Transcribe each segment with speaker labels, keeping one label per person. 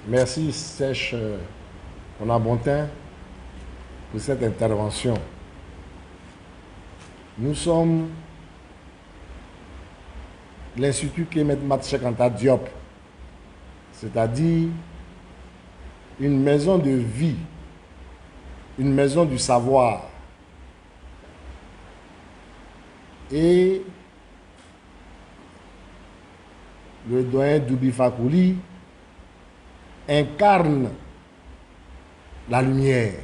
Speaker 1: Merci Sèche Onabontin pour cette intervention. Nous sommes l'Institut Kemet Mat Cheikh Anta Diop, c'est-à-dire une maison de vie, une maison du savoir. Et le doyen Doubi Fakoly incarne la lumière.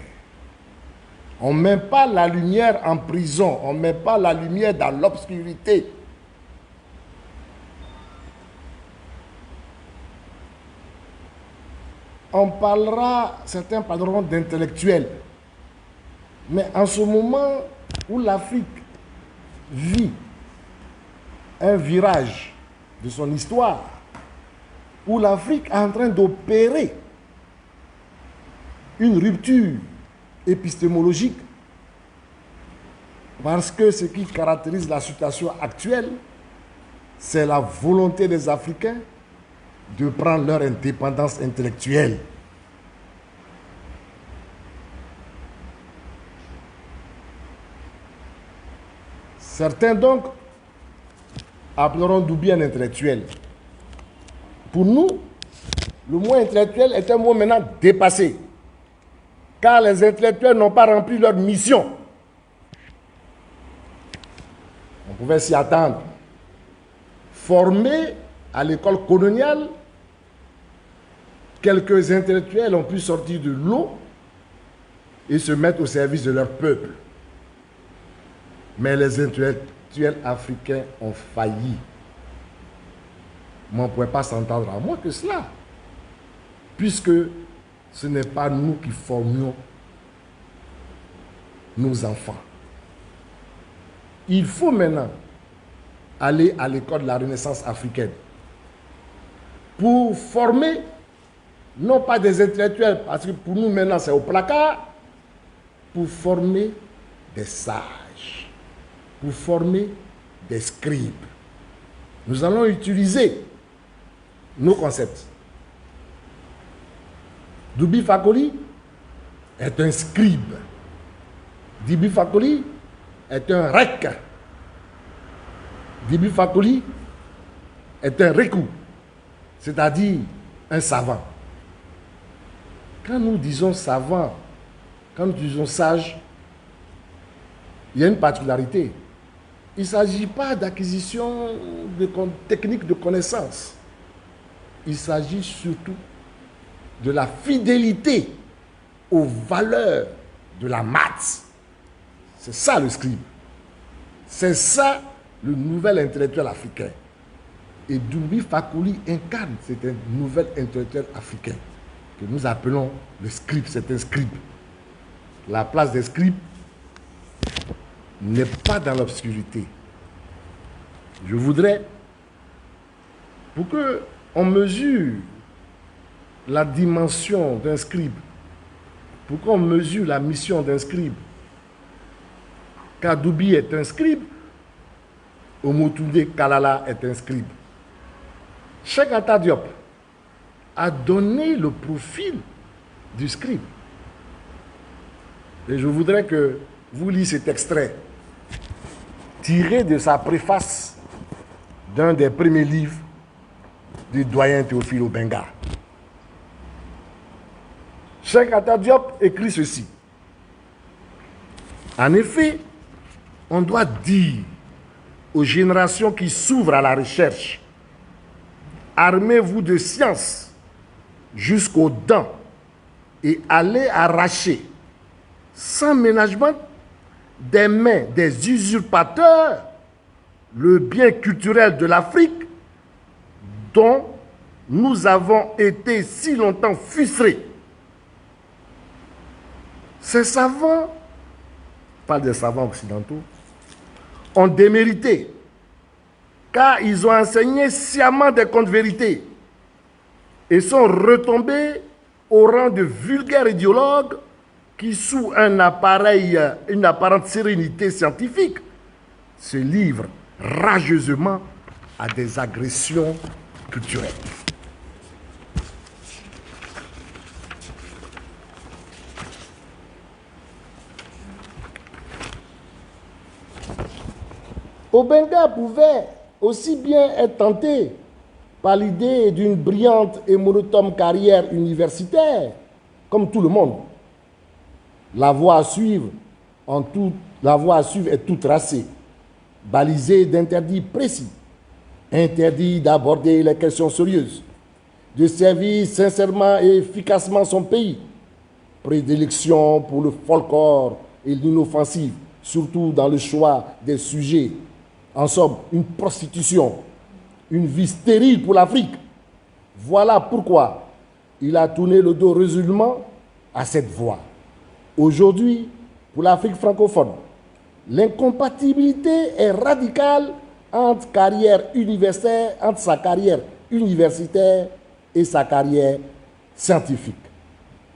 Speaker 1: On ne met pas la lumière en prison, on ne met pas la lumière dans l'obscurité. On parlera, certains parleront d'intellectuels, mais en ce moment où l'Afrique vit un virage de son histoire, où l'Afrique est en train d'opérer une rupture épistémologique, parce que ce qui caractérise la situation actuelle, c'est la volonté des Africains de prendre leur indépendance intellectuelle. Certains donc appelleront Doubi un intellectuel. Pour nous, le mot intellectuel est un mot maintenant dépassé, car les intellectuels n'ont pas rempli leur mission. On pouvait s'y attendre. Formés à l'école coloniale, quelques intellectuels ont pu sortir de l'eau et se mettre au service de leur peuple. Mais les intellectuels africains ont failli. Mais on ne pouvait pas s'entendre à moins que cela, puisque ce n'est pas nous qui formions nos enfants. Il faut maintenant aller à l'école de la Renaissance africaine pour former, non pas des intellectuels, parce que pour nous maintenant c'est au placard, pour former des sages, pour former des scribes. Nous allons utiliser nos concepts. Doubi Fakoly est un scribe. Doubi Fakoly est un rek. Doubi Fakoly est un rekou, c'est-à-dire un savant. Quand nous disons savant, quand nous disons sage, il y a une particularité. Il ne s'agit pas d'acquisition de techniques de connaissances. Il s'agit surtout de la fidélité aux valeurs de la maths. C'est ça le scribe. C'est ça le nouvel intellectuel africain. Et Doubi Fakoly incarne cet nouvel intellectuel africain que nous appelons le scribe. C'est un scribe. La place des scribes n'est pas dans l'obscurité. Je voudrais, pour qu'on mesure la dimension d'un scribe, pour qu'on mesure la mission d'un scribe, car Doubi est un scribe, Omotunde Kalala est un scribe. Cheikh Anta Diop a donné le profil du scribe. Et je voudrais que vous lisiez cet extrait tiré de sa préface d'un des premiers livres du doyen Théophile Obenga. Cheikh Anta Diop écrit ceci. En effet, on doit dire aux générations qui s'ouvrent à la recherche, armez-vous de science jusqu'aux dents et allez arracher, sans ménagement, des mains des usurpateurs, le bien culturel de l'Afrique dont nous avons été si longtemps frustrés. Ces savants, pas des savants occidentaux, ont démérité, car ils ont enseigné sciemment des contes-vérités et sont retombés au rang de vulgaires idéologues qui, sous une apparente sérénité scientifique, se livrent rageusement à des agressions culturelles. Obenga pouvait aussi bien être tenté par l'idée d'une brillante et monotone carrière universitaire, comme tout le monde. La voie à suivre est toute tracée, balisée d'interdits précis, interdit d'aborder les questions sérieuses, de servir sincèrement et efficacement son pays, prédilection pour le folklore et l'inoffensive, surtout dans le choix des sujets. En somme, une prostitution, une vie stérile pour l'Afrique. Voilà pourquoi il a tourné le dos résolument à cette voie. Aujourd'hui, pour l'Afrique francophone, l'incompatibilité est radicale entre sa carrière universitaire et sa carrière scientifique.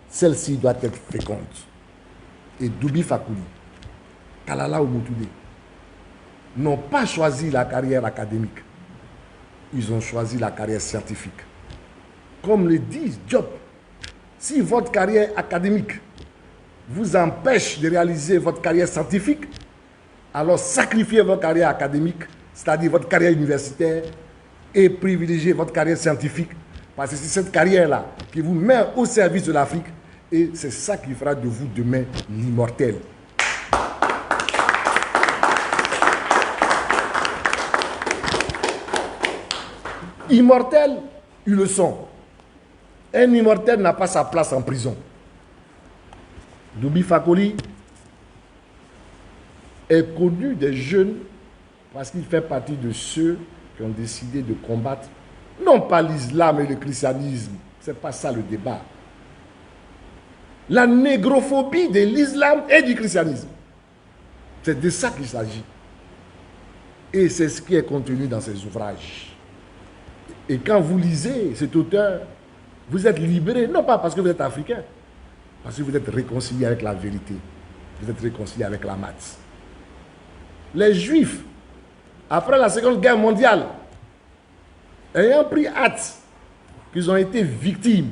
Speaker 1: Celle-ci doit être féconde. Et Doubi Fakoly, Kalala Oumoutoudé n'ont pas choisi la carrière académique. Ils ont choisi la carrière scientifique. Comme le dit Diop, si votre carrière académique vous empêche de réaliser votre carrière scientifique, alors sacrifiez votre carrière académique, c'est-à-dire votre carrière universitaire, et privilégiez votre carrière scientifique, parce que c'est cette carrière-là qui vous met au service de l'Afrique, et c'est ça qui fera de vous demain l'immortel. Immortel, ils le sont. Un immortel n'a pas sa place en prison. Doubi Fakoly est connu des jeunes parce qu'il fait partie de ceux qui ont décidé de combattre, non pas l'islam et le christianisme, ce n'est pas ça le débat, la négrophobie de l'islam et du christianisme. C'est de ça qu'il s'agit. Et c'est ce qui est contenu dans ses ouvrages. Et quand vous lisez cet auteur, vous êtes libéré, non pas parce que vous êtes africain, parce que vous êtes réconcilié avec la vérité. Vous êtes réconcilié avec la maths. Les Juifs, après la Seconde Guerre mondiale, ayant pris acte qu'ils ont été victimes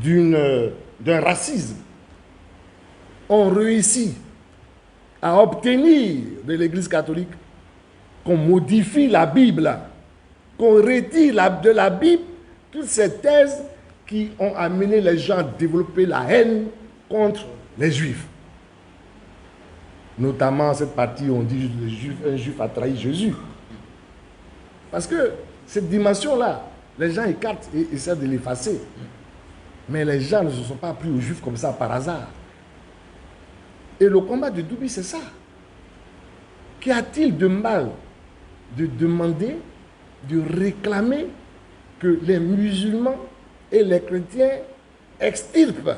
Speaker 1: d'un racisme, ont réussi à obtenir de l'Église catholique qu'on modifie la Bible, qu'on retire de la Bible toutes ces thèses qui ont amené les gens à développer la haine contre les Juifs. Notamment cette partie où on dit un Juif a trahi Jésus. Parce que cette dimension-là, les gens écartent et essaient de l'effacer. Mais les gens ne se sont pas pris aux Juifs comme ça par hasard. Et le combat de Doubi, c'est ça. Qu'y a-t-il de mal de demander, de réclamer que les musulmans et les chrétiens extirpent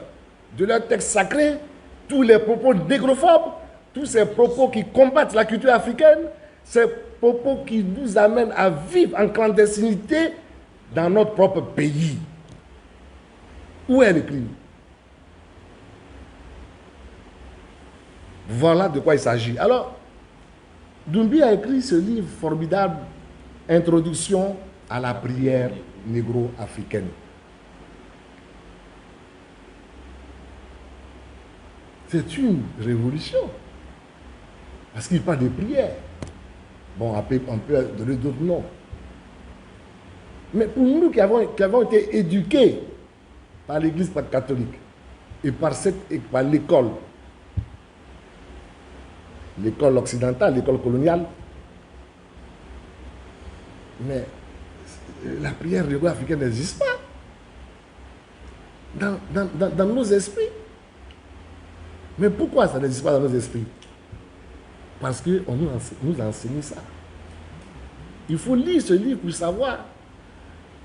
Speaker 1: de leur texte sacré tous les propos négrophobes, tous ces propos qui combattent la culture africaine, ces propos qui nous amènent à vivre en clandestinité dans notre propre pays. Où est le crime? Voilà de quoi il s'agit. Alors, Doumbia a écrit ce livre formidable, Introduction à la prière négro-africaine. C'est une révolution. Parce qu'il parle de prière. Bon, on peut donner d'autres noms. Mais pour nous qui avons été éduqués par l'Église catholique et par l'école occidentale, l'école coloniale, mais la prière négro-africaine n'existe pas dans nos esprits. Mais pourquoi ça n'existe pas dans nos esprits? Parce qu'on nous a enseigné ça. Il faut lire ce livre pour savoir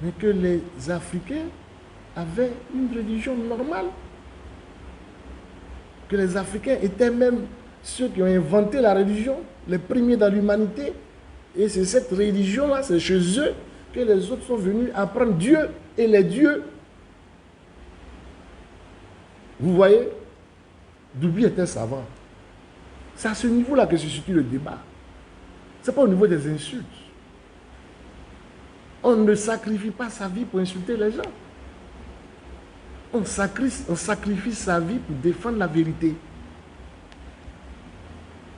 Speaker 1: mais que les Africains avaient une religion normale. Que les Africains étaient même ceux qui ont inventé la religion, les premiers dans l'humanité. Et c'est cette religion-là, c'est chez eux que les autres sont venus apprendre Dieu et les dieux. Vous voyez, Doubi était savant. C'est à ce niveau-là que se situe le débat. Ce n'est pas au niveau des insultes. On ne sacrifie pas sa vie pour insulter les gens. On sacrifie sa vie pour défendre la vérité.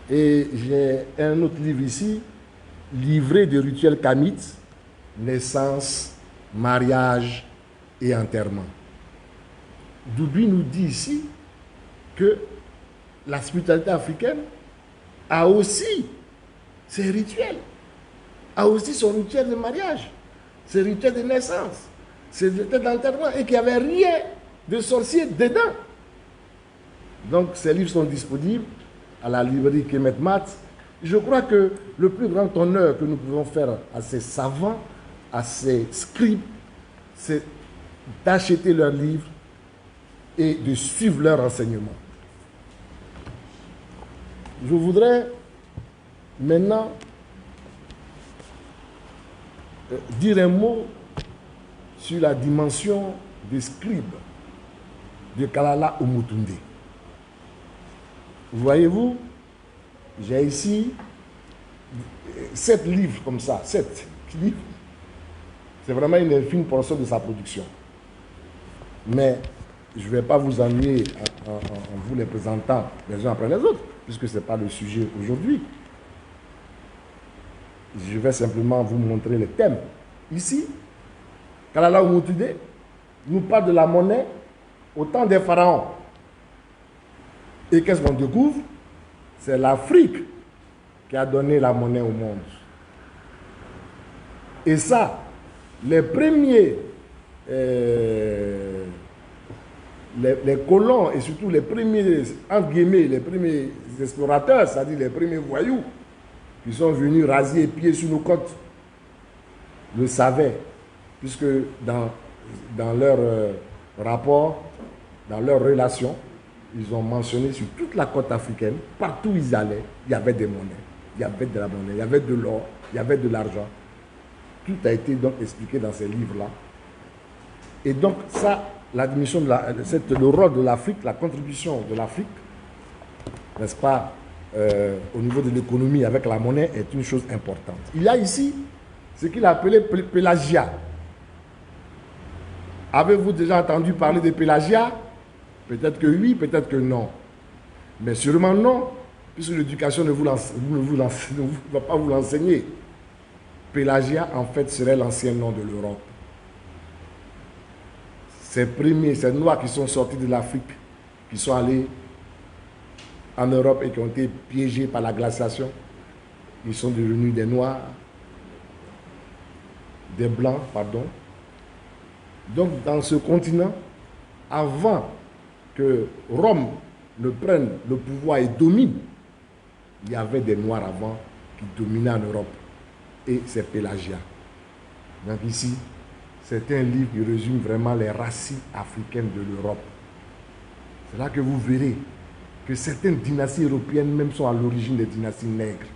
Speaker 1: Et j'ai un autre livre ici, Livret de rituels kamites, naissance, mariage et enterrement. Doudouy nous dit ici que la spiritualité africaine a aussi ses rituels, a aussi son rituel de mariage, ses rituels de naissance, ses rituels d'enterrement, et qu'il n'y avait rien de sorcier dedans. Donc ces livres sont disponibles à la librairie Kemet Mat. Je crois que le plus grand honneur que nous pouvons faire à ces savants, à ces scribes, c'est d'acheter leurs livres et de suivre leurs enseignements. Je voudrais maintenant dire un mot sur la dimension des scribes de Kalala Umutunde. Voyez-vous, j'ai ici 7 livres comme ça, 7 livres. C'est vraiment une infime portion de sa production. Mais je ne vais pas vous ennuyer en vous les présentant les uns après les autres, puisque ce n'est pas le sujet aujourd'hui. Je vais simplement vous montrer les thèmes. Ici, Kalala Umutunde nous parle de la monnaie au temps des pharaons. Et qu'est-ce qu'on découvre? C'est l'Afrique qui a donné la monnaie au monde. Et ça, les premiers les colons et surtout les premiers, entre guillemets, les premiers explorateurs, c'est-à-dire les premiers voyous qui sont venus raser pieds sur nos côtes, le savaient, puisque dans leur rapport, dans leur relation, ils ont mentionné sur toute la côte africaine, partout où ils allaient, il y avait des monnaies, il y avait de la monnaie, il y avait de l'or, il y avait de l'argent. Tout a été donc expliqué dans ces livres-là. Et donc ça, la dimension de le rôle de l'Afrique, la contribution de l'Afrique, n'est-ce pas, au niveau de l'économie avec la monnaie est une chose importante. Il y a ici ce qu'il a appelé Pélagia. Avez-vous déjà entendu parler de Pélagia? Peut-être que oui, peut-être que non. Mais sûrement non, puisque l'éducation ne va pas vous l'enseigner. Pélagia, en fait, serait l'ancien nom de l'Europe. Ces Noirs qui sont sortis de l'Afrique, qui sont allés en Europe et qui ont été piégés par la glaciation, ils sont devenus des Noirs, des Blancs, pardon. Donc, dans ce continent, avant que Rome ne prenne le pouvoir et domine, il y avait des Noirs avant qui dominaient en Europe. Et c'est Pélagia. Donc ici, c'est un livre qui résume vraiment les racines africaines de l'Europe. C'est là que vous verrez que certaines dynasties européennes même sont à l'origine des dynasties nègres.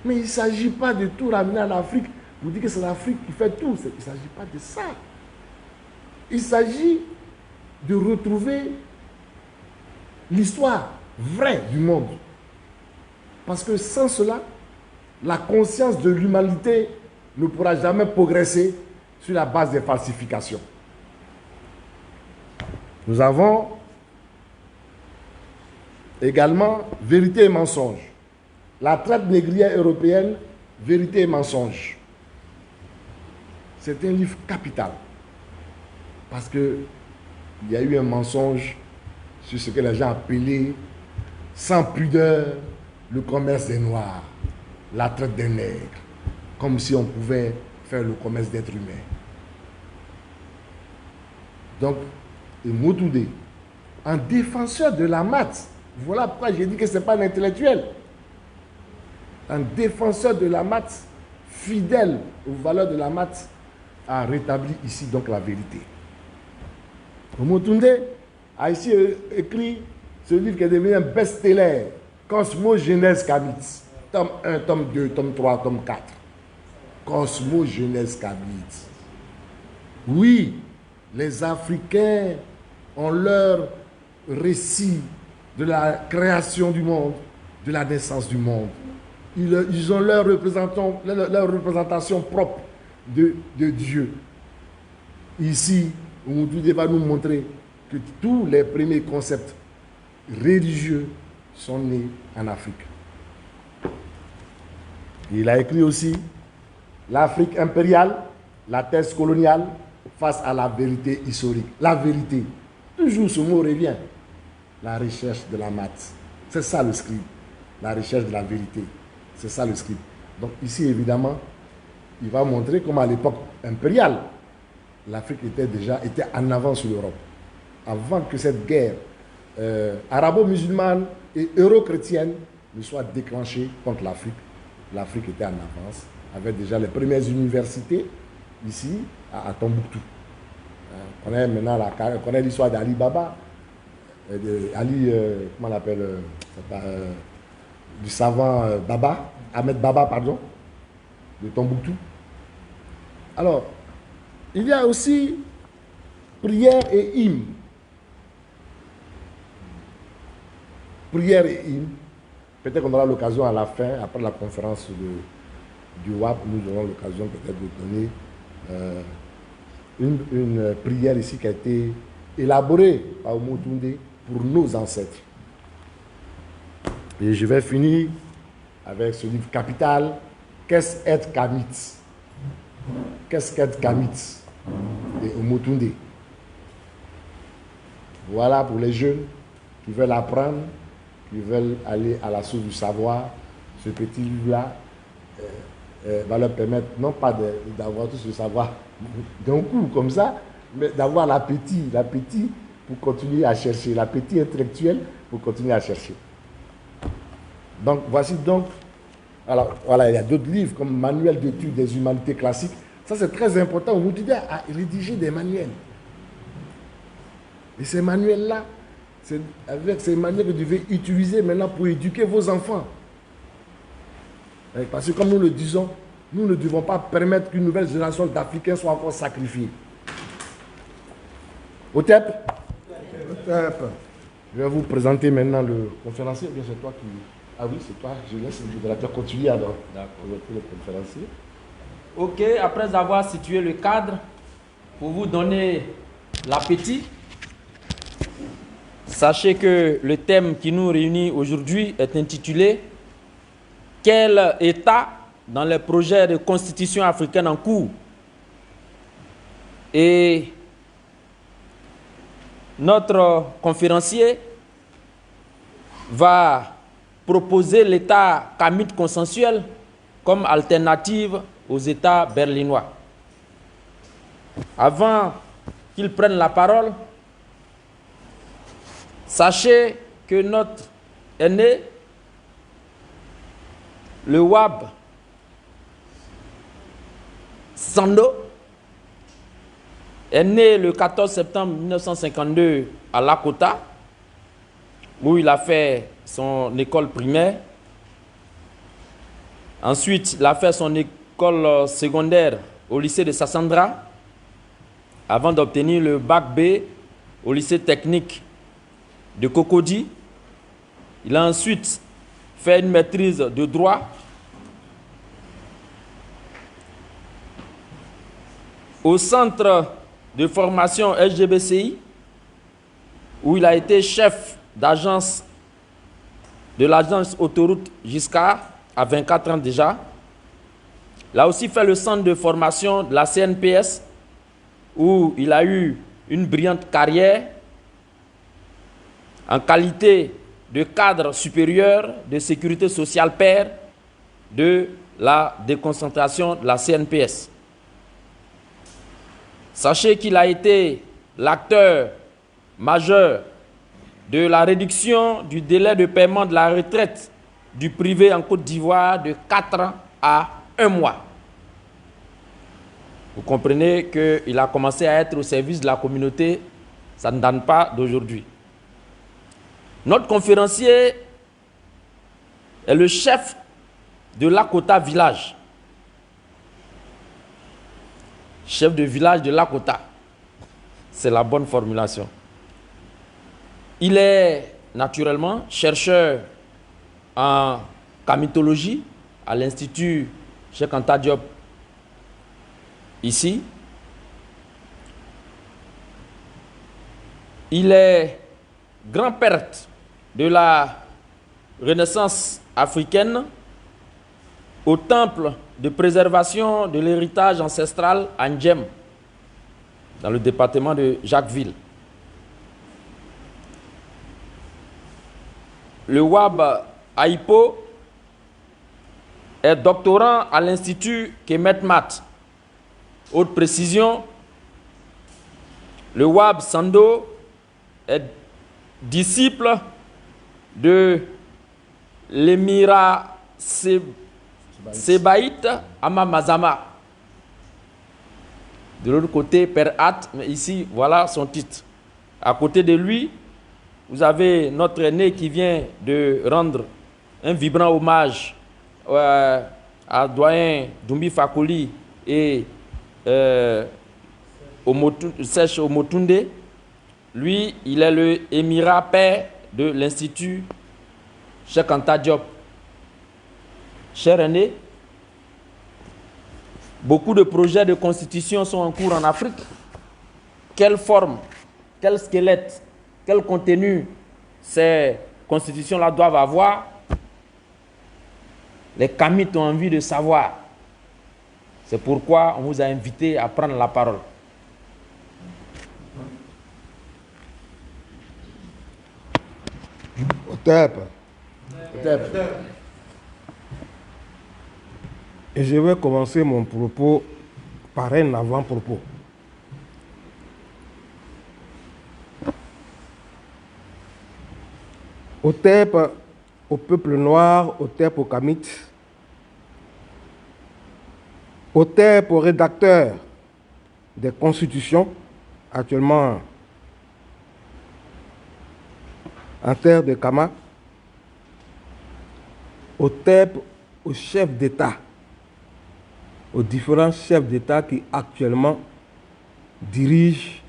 Speaker 1: Mais il ne s'agit pas de tout ramener à l'Afrique. Vous dites que c'est l'Afrique qui fait tout. Il ne s'agit pas de ça. Il s'agit de retrouver l'histoire vraie du monde. Parce que sans cela, la conscience de l'humanité ne pourra jamais progresser sur la base des falsifications. Nous avons également Vérité et mensonge. La traite négrière européenne, Vérité et mensonge. C'est un livre capital. Parce qu'il y a eu un mensonge sur ce que les gens appelaient sans pudeur le commerce des Noirs, la traite des nègres, comme si on pouvait faire le commerce d'êtres humains. Donc, Umutunde, en défenseur de la maths, voilà pourquoi j'ai dit que ce n'est pas un intellectuel. Un défenseur de la maths, fidèle aux valeurs de la maths, a rétabli ici donc la vérité. Umutunde a ici écrit ce livre qui est devenu un best-seller, Cosmogenèse Kamite, tome 1, tome 2, tome 3, tome 4. Cosmogenèse Kamite. Oui, les Africains ont leur récit de la création du monde, de la naissance du monde. Ils ont leur représentation propre de Dieu. Ici, Umutunde va nous montrer que tous les premiers concepts religieux sont nés en Afrique. Il a écrit aussi l'Afrique impériale, la thèse coloniale face à la vérité historique. La vérité. Toujours ce mot revient. La recherche de la maths. C'est ça le scribe. La recherche de la vérité. C'est ça le scribe. Donc ici, évidemment, il va montrer comment à l'époque impériale, l'Afrique était en avance sur l'Europe. Avant que cette guerre arabo-musulmane et euro-chrétienne ne soit déclenchée contre l'Afrique, l'Afrique était en avance, avec déjà les premières universités ici à Tombouctou. On connaît maintenant l'histoire d'Ali Baba, comment on l'appelle, du savant Baba, Ahmed Baba, pardon, de Tombouctou. Alors, il y a aussi prière et hymne. Prière et hymne. Peut-être qu'on aura l'occasion à la fin, après la conférence du WAP, nous aurons l'occasion peut-être de donner une prière ici qui a été élaborée par Omotunde pour nos ancêtres. Et je vais finir avec ce livre capital, Qu'est-ce être Kamit? Qu'est-ce qu'être Kamit? De Omotunde. Voilà pour les jeunes qui veulent apprendre, qui veulent aller à la source du savoir. Ce petit livre-là va leur permettre non pas d'avoir tout ce savoir d'un coup comme ça, mais d'avoir l'appétit pour continuer à chercher, l'appétit intellectuel pour continuer à chercher. Donc voici donc, alors voilà, il y a d'autres livres comme Manuel d'études des humanités classiques. Ça c'est très important. On vous dit à rédiger des manuels. Et ces manuels-là, c'est avec ces manuels que vous devez utiliser maintenant pour éduquer vos enfants. Parce que comme nous le disons, nous ne devons pas permettre qu'une nouvelle génération d'Africains soit encore sacrifiée. Otep. Je vais vous présenter maintenant le conférencier. Bien, c'est toi qui... Ah oui, c'est toi. Je laisse le modérateur continuer à présenter le conférencier.
Speaker 2: Ok, après avoir situé le cadre, pour vous donner l'appétit, sachez que le thème qui nous réunit aujourd'hui est intitulé « Quel État dans les projets de constitution africaine en cours ?» Et notre conférencier va proposer l'État kamite consensuel comme alternative aux États berlinois. Avant qu'il prenne la parole, sachez que notre aîné, le Wab Sando, est né le 14 septembre 1952 à Lakota, où il a fait son école primaire. Ensuite, il a fait son école secondaire au lycée de Sassandra, avant d'obtenir le bac B au lycée technique de Cocody. Il a ensuite fait une maîtrise de droit au centre de formation SGBCI, où il a été chef d'agence de l'agence autoroute Giscard à 24 ans déjà. Il a aussi fait le centre de formation de la CNPS, où il a eu une brillante carrière en qualité de cadre supérieur de sécurité sociale pair de la déconcentration de la CNPS. Sachez qu'il a été l'acteur majeur de la réduction du délai de paiement de la retraite du privé en Côte d'Ivoire de 4 ans à 1 mois. Vous comprenez qu'il a commencé à être au service de la communauté, ça ne date pas d'aujourd'hui. Notre conférencier est le chef de Lakota Village. Chef de village de Lakota. C'est la bonne formulation. Il est naturellement chercheur en kamitologie à l'Institut Cheikh Anta Diop ici. Il est grand-père de la Renaissance africaine au temple de préservation de l'héritage ancestral à Ndjem, dans le département de Jacquesville. Le Wab Aipo est doctorant à l'Institut Kemet Mat. Haute précision, le Wab Sando est disciple de l'émirat Sebaït Amamazama. De l'autre côté, Père At, mais ici, voilà son titre. À côté de lui, vous avez notre aîné qui vient de rendre un vibrant hommage à doyen Dumbi Fakoli et Sèche Omotunde. Lui, il est le émirat père de l'Institut Cheikh Anta Diop. Cher aîné, beaucoup de projets de constitution sont en cours en Afrique. Quelle forme, quel squelette, quel contenu ces constitutions-là doivent avoir? Les Kamites ont envie de savoir. C'est pourquoi on vous a invité à prendre la parole.
Speaker 3: Et je vais commencer mon propos par un avant-propos. Otep au peuple noir, Otep aux Kamites, Otep aux rédacteurs des constitutions, actuellement en terre de Kama, Otep aux chefs d'État, aux différents chefs d'État qui actuellement dirigent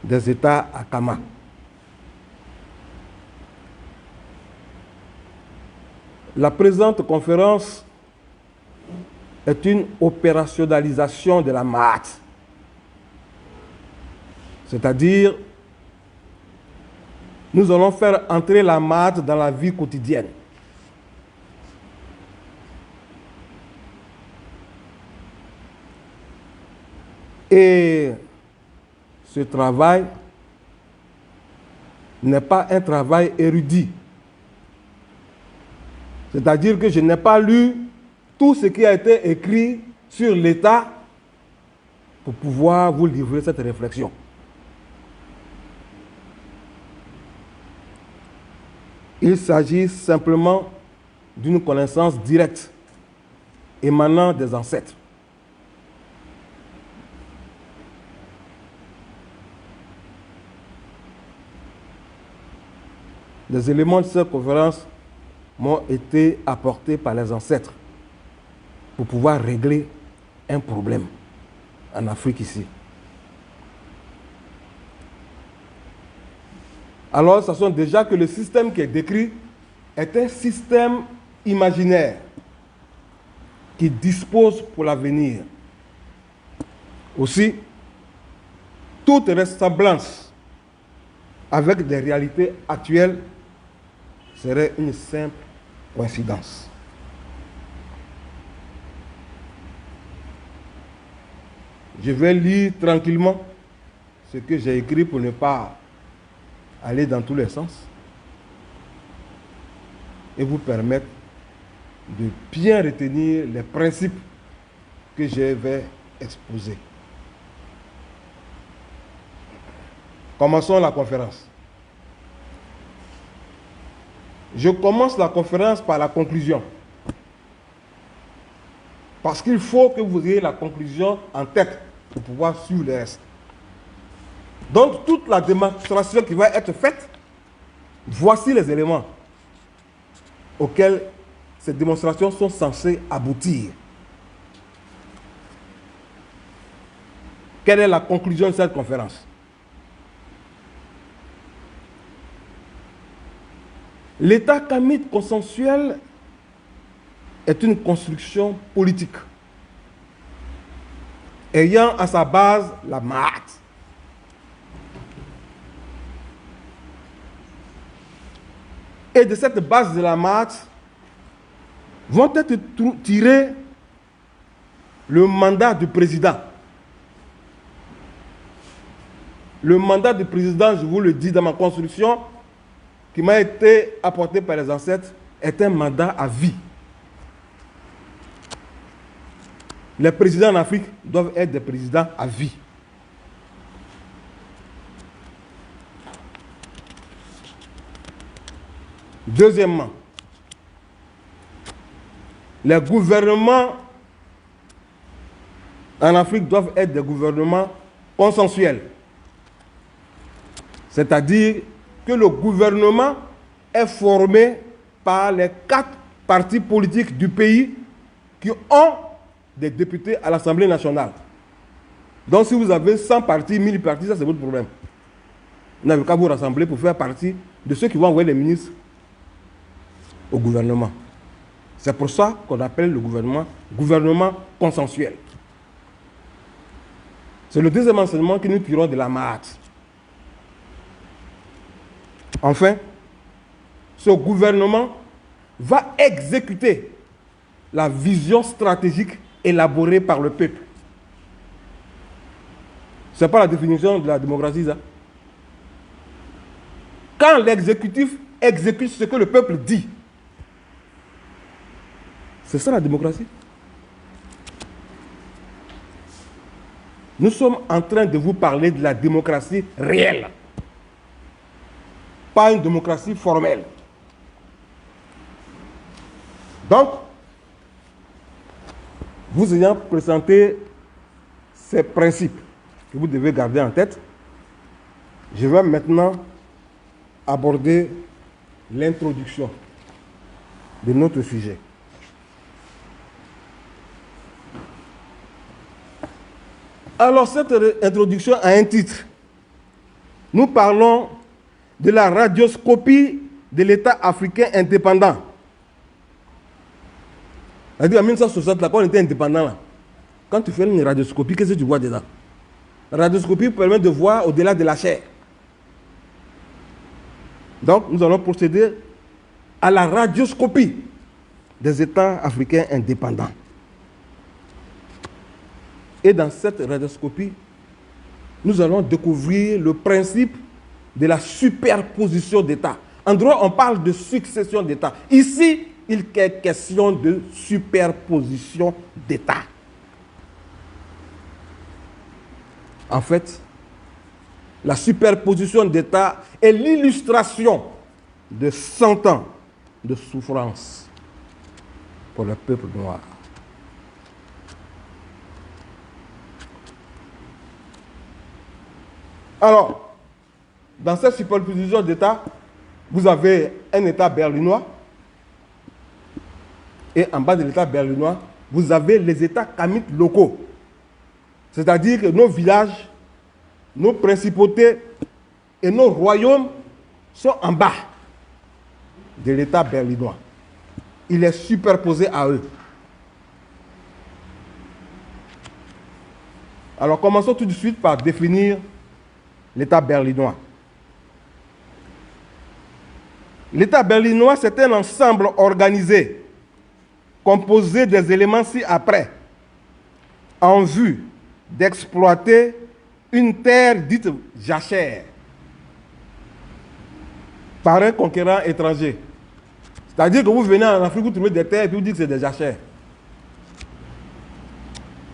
Speaker 3: des États à Kama. La présente conférence est une opérationnalisation de la Maat, c'est-à-dire nous allons faire entrer la Maat dans la vie quotidienne. Et ce travail n'est pas un travail érudit. C'est-à-dire que je n'ai pas lu tout ce qui a été écrit sur l'État pour pouvoir vous livrer cette réflexion. Il s'agit simplement d'une connaissance directe émanant des ancêtres. Les éléments de cette conférence m'ont été apportés par les ancêtres pour pouvoir régler un problème en Afrique ici. Alors, sachant déjà que le système qui est décrit est un système imaginaire qui dispose pour l'avenir. Aussi, toute ressemblance avec des réalités actuelles serait une simple coïncidence. Je vais lire tranquillement ce que j'ai écrit pour ne pas aller dans tous les sens et vous permettre de bien retenir les principes que je vais exposer. Commençons la conférence. Je commence la conférence par la conclusion. Parce qu'il faut que vous ayez la conclusion en tête pour pouvoir suivre le reste. Donc, toute la démonstration qui va être faite, voici les éléments auxquels ces démonstrations sont censées aboutir. Quelle est la conclusion de cette conférence? L'État kamite consensuel est une construction politique ayant à sa base la Maat. Et de cette base de la Maat vont être tirés le mandat du président. Le mandat du président, je vous le dis dans ma construction, qui m'a été apporté par les ancêtres, est un mandat à vie. Les présidents en Afrique doivent être des présidents à vie. Deuxièmement, les gouvernements en Afrique doivent être des gouvernements consensuels. C'est-à-dire que le gouvernement est formé par les 4 partis politiques du pays qui ont des députés à l'Assemblée nationale. Donc si vous avez 100 partis, 1000 partis, ça c'est votre problème. Vous n'avez qu'à vous rassembler pour faire partie de ceux qui vont envoyer les ministres au gouvernement. C'est pour ça qu'on appelle le gouvernement consensuel. C'est le deuxième enseignement que nous tirons de la Mahat. Enfin, ce gouvernement va exécuter la vision stratégique élaborée par le peuple. Ce n'est pas la définition de la démocratie, ça. Quand l'exécutif exécute ce que le peuple dit, c'est ça la démocratie. Nous sommes en train de vous parler de la démocratie réelle, pas une démocratie formelle. Donc, vous ayant présenté ces principes que vous devez garder en tête, je vais maintenant aborder l'introduction de notre sujet. Alors, cette introduction a un titre. Nous parlons de la radioscopie de l'État africain indépendant. C'est-à-dire en 1960, là, quand on était indépendant, là, quand tu fais une radioscopie, qu'est-ce que tu vois dedans? La radioscopie permet de voir au-delà de la chair. Donc, nous allons procéder à la radioscopie des États africains indépendants. Et dans cette radioscopie, nous allons découvrir le principe de la superposition d'États. En droit, on parle de succession d'États. Ici, il est question de superposition d'États. En fait, la superposition d'États est l'illustration de 100 ans de souffrance pour le peuple noir. Alors, dans cette superposition d'États, vous avez un État berlinois et en bas de l'État berlinois, vous avez les États kamites locaux. C'est-à-dire que nos villages, nos principautés et nos royaumes sont en bas de l'État berlinois. Il est superposé à eux. Alors commençons tout de suite par définir l'État berlinois. L'État berlinois, c'est un ensemble organisé, composé des éléments ci-après, en vue d'exploiter une terre dite jachère par un conquérant étranger. C'est-à-dire que vous venez en Afrique, vous trouvez des terres et puis vous dites que c'est des jachères.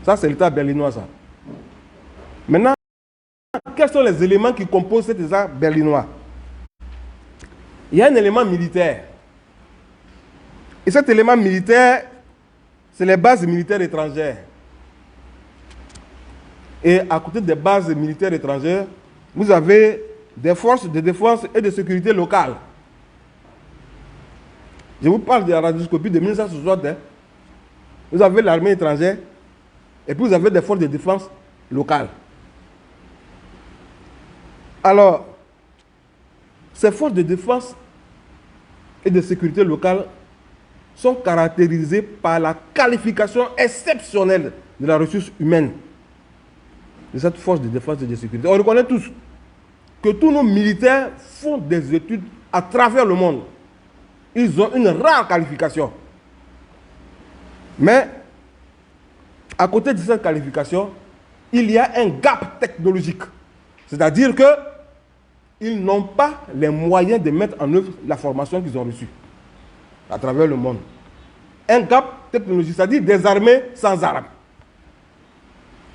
Speaker 3: Ça, c'est l'État berlinois, ça. Maintenant, quels sont les éléments qui composent cet État berlinois? Il y a un élément militaire. Et cet élément militaire, c'est les bases militaires étrangères. Et à côté des bases militaires étrangères, vous avez des forces de défense et de sécurité locales. Je vous parle de la radioscopie de 1960. Hein. Vous avez l'armée étrangère et puis vous avez des forces de défense locales. Alors, ces forces de défense et de sécurité locale sont caractérisées par la qualification exceptionnelle de la ressource humaine de cette force de défense et de sécurité. On reconnaît tous que tous nos militaires font des études à travers le monde. Ils ont une rare qualification. Mais, à côté de cette qualification, il y a un gap technologique. C'est-à-dire qu'ils n'ont pas les moyens de mettre en œuvre la formation qu'ils ont reçue à travers le monde. Un gap technologique, c'est-à-dire des armées sans armes.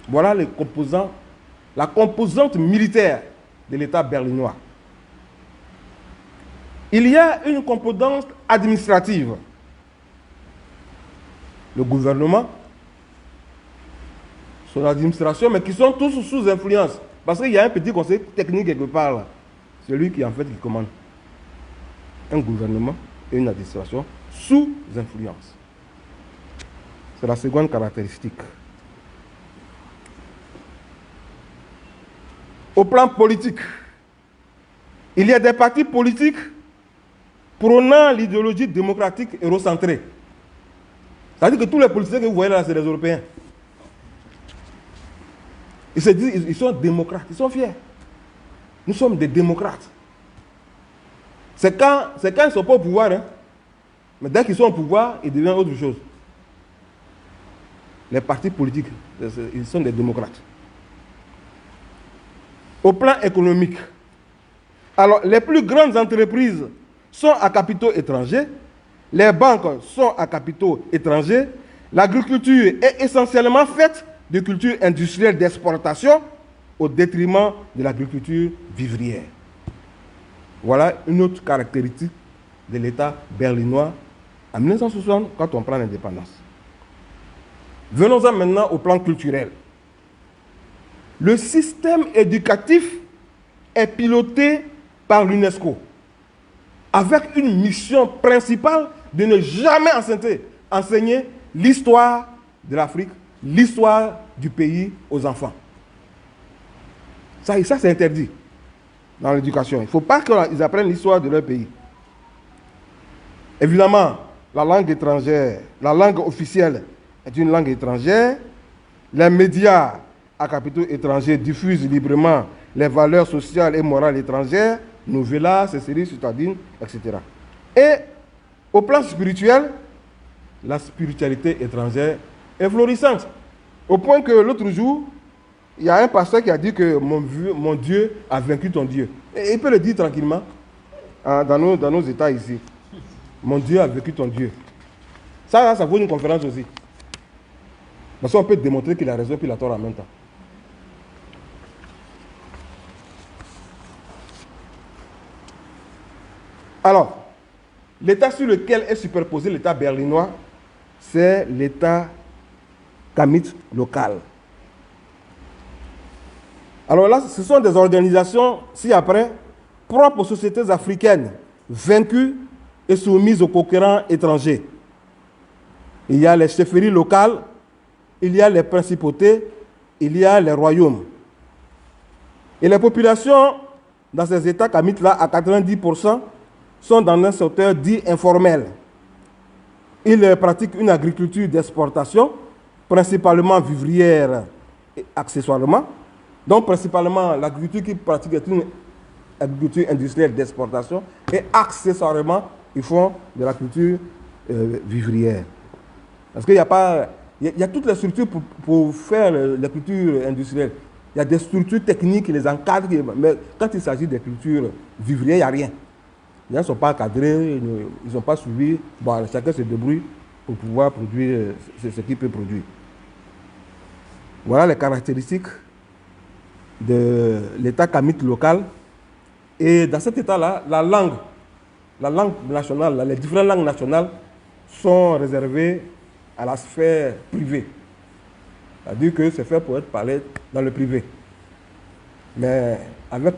Speaker 3: Voilà les composants, la composante militaire de l'État berlinois. Il y a une composante administrative. Le gouvernement, son administration, mais qui sont tous sous influence. Parce qu'il y a un petit conseil technique quelque part là. C'est lui qui en fait qui commande. Un gouvernement et une administration sous influence. C'est la seconde caractéristique. Au plan politique, il y a des partis politiques prônant l'idéologie démocratique eurocentrée. C'est-à-dire que tous les politiciens que vous voyez là, c'est les Européens. Ils se disent, ils sont démocrates, ils sont fiers. Nous sommes des démocrates. C'est quand ils ne sont pas au pouvoir, hein. Mais dès qu'ils sont au pouvoir, ils deviennent autre chose. Les partis politiques, ils sont des démocrates. Au plan économique, alors les plus grandes entreprises sont à capitaux étrangers, les banques sont à capitaux étrangers, l'agriculture est essentiellement faite de cultures industrielles d'exportation au détriment de l'agriculture vivrière. Voilà une autre caractéristique de l'État berlinois en 1960 quand on prend l'indépendance. Venons-en maintenant au plan culturel. Le système éducatif est piloté par l'UNESCO avec une mission principale de ne jamais enseigner l'histoire de l'Afrique, l'histoire du pays aux enfants. Ça c'est interdit dans l'éducation. Il ne faut pas qu'ils apprennent l'histoire de leur pays. Évidemment, la langue étrangère, la langue officielle est une langue étrangère. Les médias à capitaux étrangers diffusent librement les valeurs sociales et morales étrangères, novellas, séries citadines, etc. Et au plan spirituel, la spiritualité étrangère est florissante. Au point que l'autre jour, il y a un pasteur qui a dit que mon Dieu a vaincu ton Dieu. Et il peut le dire tranquillement dans nos États ici. Mon Dieu a vaincu ton Dieu. Ça vaut une conférence aussi. Parce qu'on peut démontrer qu'il a raison et qu'il a tort en même temps. Alors, l'État sur lequel est superposé l'État berlinois, c'est l'État kamite local. Alors là, ce sont des organisations, ci-après, propres aux sociétés africaines, vaincues et soumises aux conquérants étrangers. Il y a les chefferies locales, il y a les principautés, il y a les royaumes. Et les populations dans ces États kamites-là, à 90%, sont dans un secteur dit informel. Ils pratiquent une agriculture d'exportation, principalement vivrière et accessoirement. Donc, principalement, l'agriculture qu'ils pratiquent est une agriculture industrielle d'exportation et accessoirement, ils font de l'agriculture vivrière. Parce qu'il y a pas... Il y a toutes les structures pour faire l'agriculture industrielle. Il y a des structures techniques qui les encadrent, mais quand il s'agit des cultures vivrières, il n'y a rien. Les gens ne sont pas encadrés, ils n'ont pas suivi. Bon, chacun se débrouille pour pouvoir produire ce qu'il peut produire. Voilà les caractéristiques de l'État kamite local. Et dans cet État-là, la langue nationale, les différentes langues nationales sont réservées à la sphère privée. C'est-à-dire que c'est fait pour être parlé dans le privé. Mais avec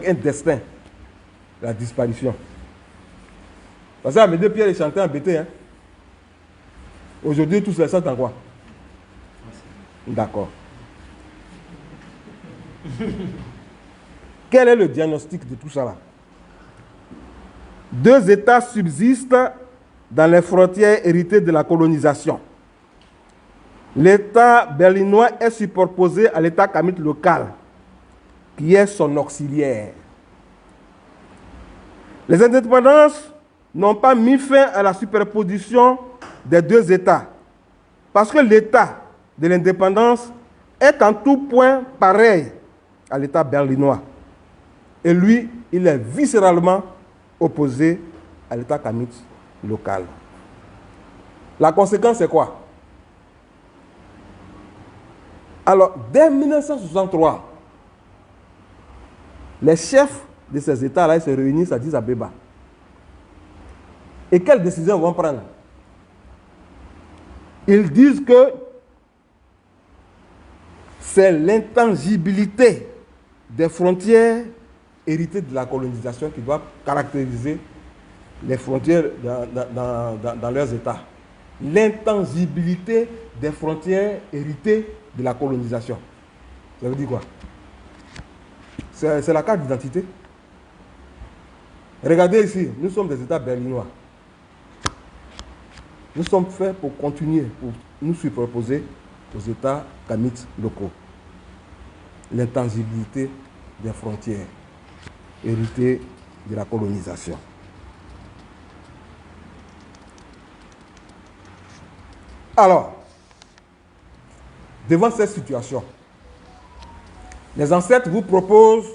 Speaker 3: un destin, la disparition. Parce que Amédée Pierre est chanté en BT. Hein? Aujourd'hui, tous les chantent en quoi? D'accord. Quel est le diagnostic de tout ça là? Deux États subsistent dans les frontières héritées de la colonisation. L'État berlinois est superposé à l'État kamite local, qui est son auxiliaire. Les indépendances n'ont pas mis fin à la superposition des deux États, Parce que l'État de l'indépendance est en tout point pareil à l'État berlinois. Et lui, il est viscéralement opposé à l'État kamite local. La conséquence, c'est quoi? Alors, dès 1963, les chefs de ces États-là se réunissent à Addis Abeba. Et quelles décisions vont prendre? Ils disent que c'est l'intangibilité des frontières héritées de la colonisation qui doit caractériser les frontières dans leurs États. L'intangibilité des frontières héritées de la colonisation. Ça veut dire quoi? C'est la carte d'identité. Regardez ici, nous sommes des États berlinois. Nous sommes faits pour continuer, pour nous superposer aux États kamites locaux. L'intangibilité des frontières héritées de la colonisation. Alors, devant cette situation, les ancêtres vous proposent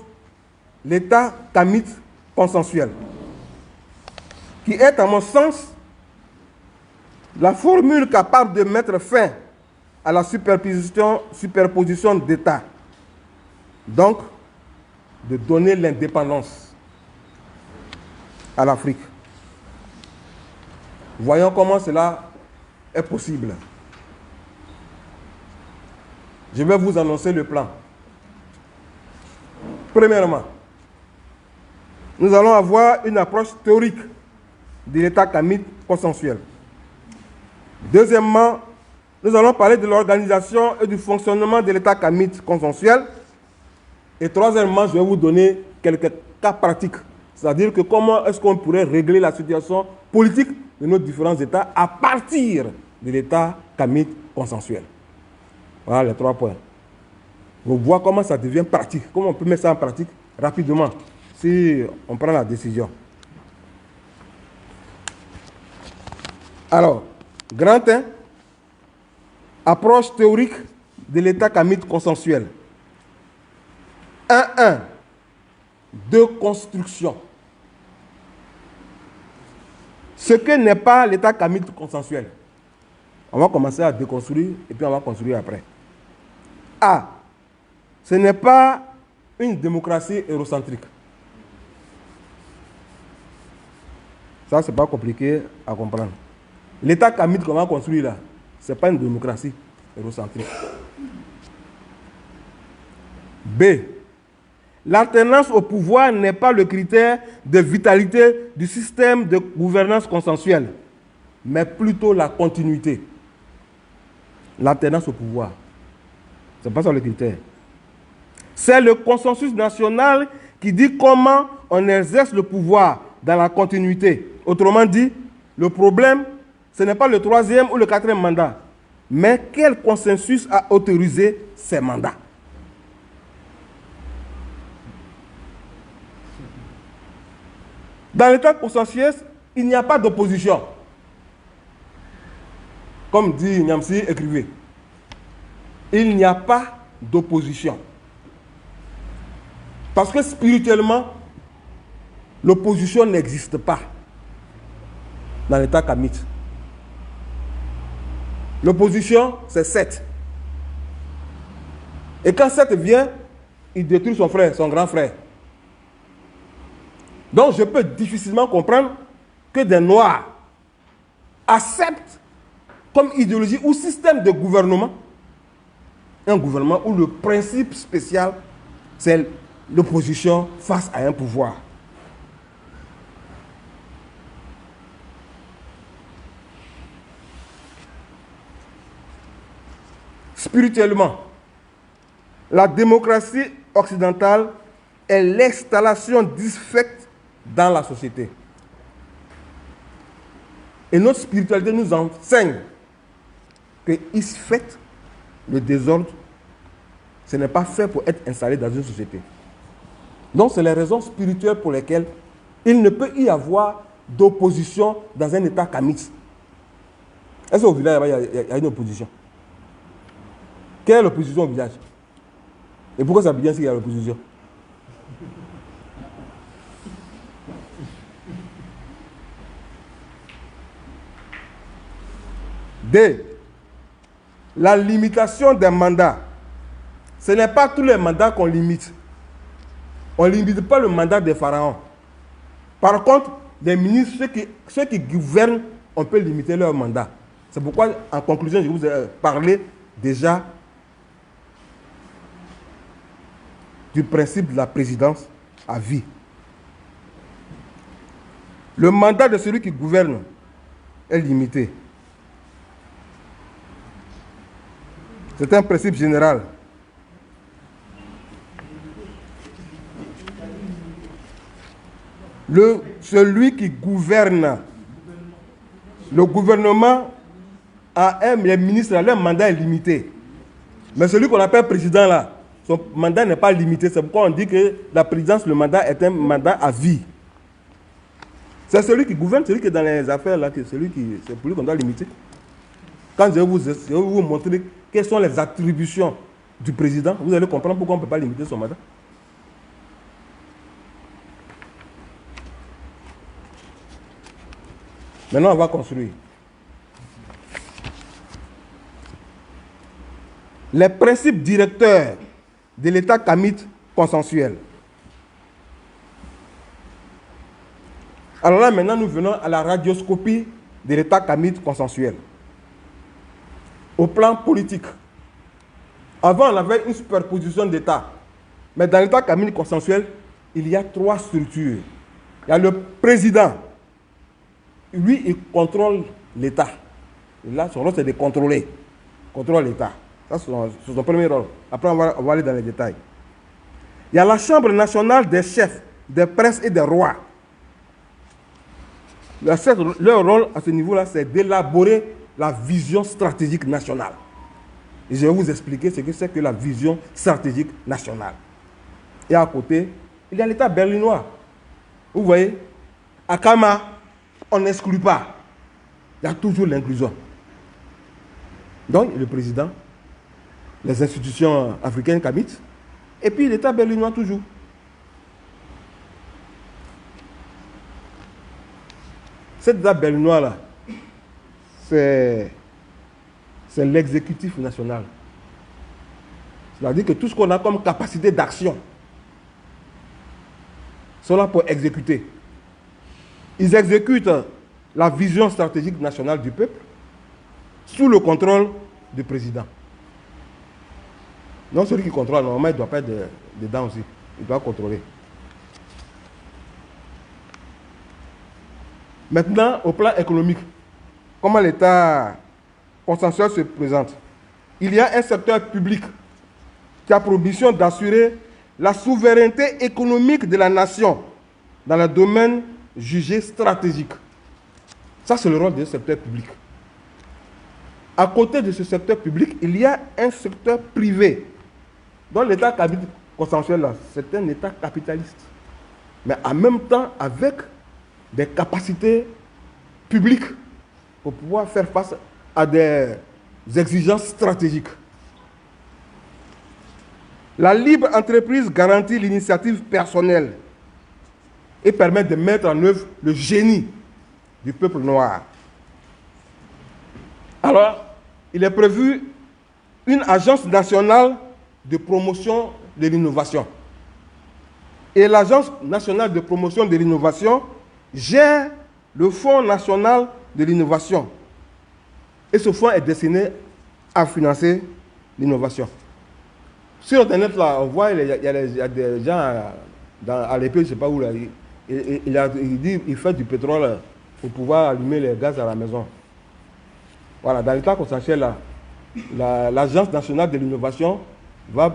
Speaker 3: l'État kamite consensuel, qui est, à mon sens, la formule capable de mettre fin à la superposition d'États, donc de donner l'indépendance à l'Afrique. Voyons comment cela est possible. Je vais vous annoncer le plan. Premièrement, nous allons avoir une approche théorique de l'État kamite consensuel. Deuxièmement, nous allons parler de l'organisation et du fonctionnement de l'État kamite consensuel. Et troisièmement, je vais vous donner quelques cas pratiques. C'est-à-dire que comment est-ce qu'on pourrait régler la situation politique de nos différents États à partir de l'État kamite consensuel. Voilà les 3 points. Vous voyez comment ça devient pratique. Comment on peut mettre ça en pratique rapidement si on prend la décision. Alors, grand 1, approche théorique de l'État kamite consensuel. 1.1. De construction. Ce que n'est pas l'État kamite consensuel. On va commencer à déconstruire et puis on va construire après. A. Ce n'est pas une démocratie eurocentrique. Ça, ce n'est pas compliqué à comprendre. L'État kamite qu'on va construire là, ce n'est pas une démocratie eurocentrique. B. L'alternance au pouvoir n'est pas le critère de vitalité du système de gouvernance consensuelle, mais plutôt la continuité. L'alternance au pouvoir, ce n'est pas ça le critère. C'est le consensus national qui dit comment on exerce le pouvoir dans la continuité. Autrement dit, le problème, ce n'est pas le 3e ou le 4e mandat, mais quel consensus a autorisé ces mandats. Dans l'État consensuel, il n'y a pas d'opposition. Comme dit Niamsi, écrivez. Il n'y a pas d'opposition. Parce que spirituellement, l'opposition n'existe pas dans l'État kamite. L'opposition, c'est 7. Et quand 7 vient, il détruit son frère, son grand frère. Donc je peux difficilement comprendre que des Noirs acceptent comme idéologie ou système de gouvernement un gouvernement où le principe spécial, c'est l'opposition face à un pouvoir. Spirituellement, la démocratie occidentale est l'installation disfecte dans la société. Et notre spiritualité nous enseigne que isfet, le désordre, ce n'est pas fait pour être installé dans une société. Donc, c'est les raisons spirituelles pour lesquelles il ne peut y avoir d'opposition dans un État kamite. Est-ce qu'au village, il y a une opposition? Quelle est l'opposition au village? Et pourquoi ça veut dire qu'il y a l'opposition? D. La limitation des mandats. Ce n'est pas tous les mandats qu'on limite. On ne limite pas le mandat des pharaons. Par contre, les ministres, ceux qui gouvernent, on peut limiter leur mandat. C'est pourquoi, en conclusion, je vous ai parlé déjà du principe de la présidence à vie. Le mandat de celui qui gouverne est limité. C'est un principe général. Celui qui gouverne, le gouvernement les ministres, leur mandat est limité. Mais celui qu'on appelle président là, son mandat n'est pas limité. C'est pourquoi on dit que la présidence, le mandat est un mandat à vie. C'est celui qui gouverne, celui qui est dans les affaires là, c'est pour lui qu'on doit limiter. Quand je vais vous montrer quelles sont les attributions du président, vous allez comprendre pourquoi on ne peut pas limiter son mandat. Maintenant, on va construire. Les principes directeurs de l'État kamite consensuel. Alors là, maintenant, nous venons à la radioscopie de l'État kamite consensuel. Au plan politique. Avant, on avait une superposition d'États. Mais dans l'État kamite consensuel, il y a 3 structures. Il y a le président. Lui, il contrôle l'État. Et là, son rôle, c'est de contrôler. Contrôle l'État. Ça, c'est son premier rôle. Après, on va aller dans les détails. Il y a la Chambre nationale des chefs, des princes et des rois. Leur rôle à ce niveau-là, c'est d'élaborer la vision stratégique nationale. Et je vais vous expliquer ce que c'est que la vision stratégique nationale. Et à côté, il y a l'État berlinois. Vous voyez, à Kama, on n'exclut pas. Il y a toujours l'inclusion. Donc, le président, les institutions africaines kamites, et puis l'État berlinois toujours. Cet État berlinois-là, c'est l'exécutif national. C'est-à-dire que tout ce qu'on a comme capacité d'action sont là pour exécuter. Ils exécutent la vision stratégique nationale du peuple sous le contrôle du président. Donc celui qui contrôle, normalement, il ne doit pas être dedans aussi. Il doit contrôler. Maintenant, au plan économique, comment l'État consensuel se présente? Il y a un secteur public qui a pour mission d'assurer la souveraineté économique de la nation dans le domaine jugé stratégique. Ça, c'est le rôle du secteur public. À côté de ce secteur public, il y a un secteur privé. Dans l'État consensuel, là, c'est un État capitaliste. Mais en même temps, avec des capacités publiques pour pouvoir faire face à des exigences stratégiques. La libre entreprise garantit l'initiative personnelle et permet de mettre en œuvre le génie du peuple noir. Alors, il est prévu une agence nationale de promotion de l'innovation. Et l'agence nationale de promotion de l'innovation gère le Fonds national de l'innovation. Et ce fonds est destiné à financer l'innovation. Sur Internet, là, on voit, il y a des gens à l'épée, je ne sais pas où, là, il dit qu'il fait du pétrole pour pouvoir allumer les gaz à la maison. Voilà, dans l'État consensuel, là, l'Agence nationale de l'innovation va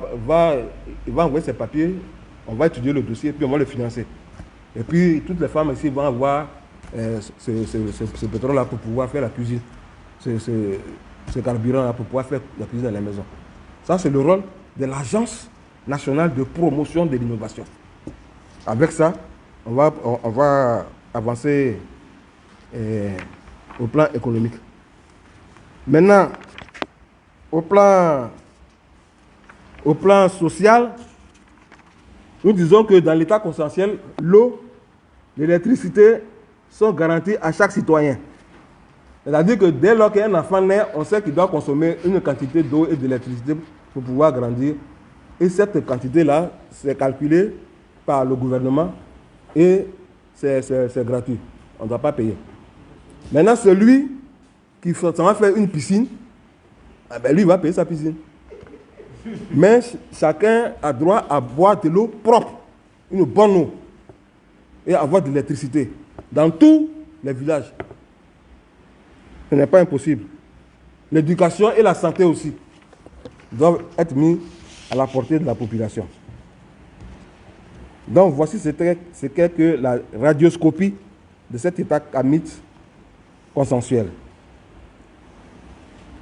Speaker 3: envoyer ses papiers, on va étudier le dossier, puis on va le financer. Et puis, toutes les femmes ici vont avoir ce pétrole-là pour pouvoir faire la cuisine, ce carburant-là pour pouvoir faire la cuisine à la maison. Ça, c'est le rôle de l'Agence nationale de promotion de l'innovation. Avec ça, on va avancer au plan économique. Maintenant, au plan social, nous disons que dans l'État consensuel, l'eau, l'électricité sont garanties à chaque citoyen. C'est-à-dire que dès lors qu'un enfant naît, on sait qu'il doit consommer une quantité d'eau et d'électricité pour pouvoir grandir. Et cette quantité-là, c'est calculé par le gouvernement et c'est gratuit. On ne doit pas payer. Maintenant, celui qui va faire une piscine, eh ben lui, il va payer sa piscine. Mais chacun a droit à boire de l'eau propre, une bonne eau, et avoir de l'électricité dans tous les villages. Ce n'est pas impossible. L'éducation et la santé aussi doivent être mis à la portée de la population. Donc voici ce qu'est que la radioscopie de cet état kamite consensuel.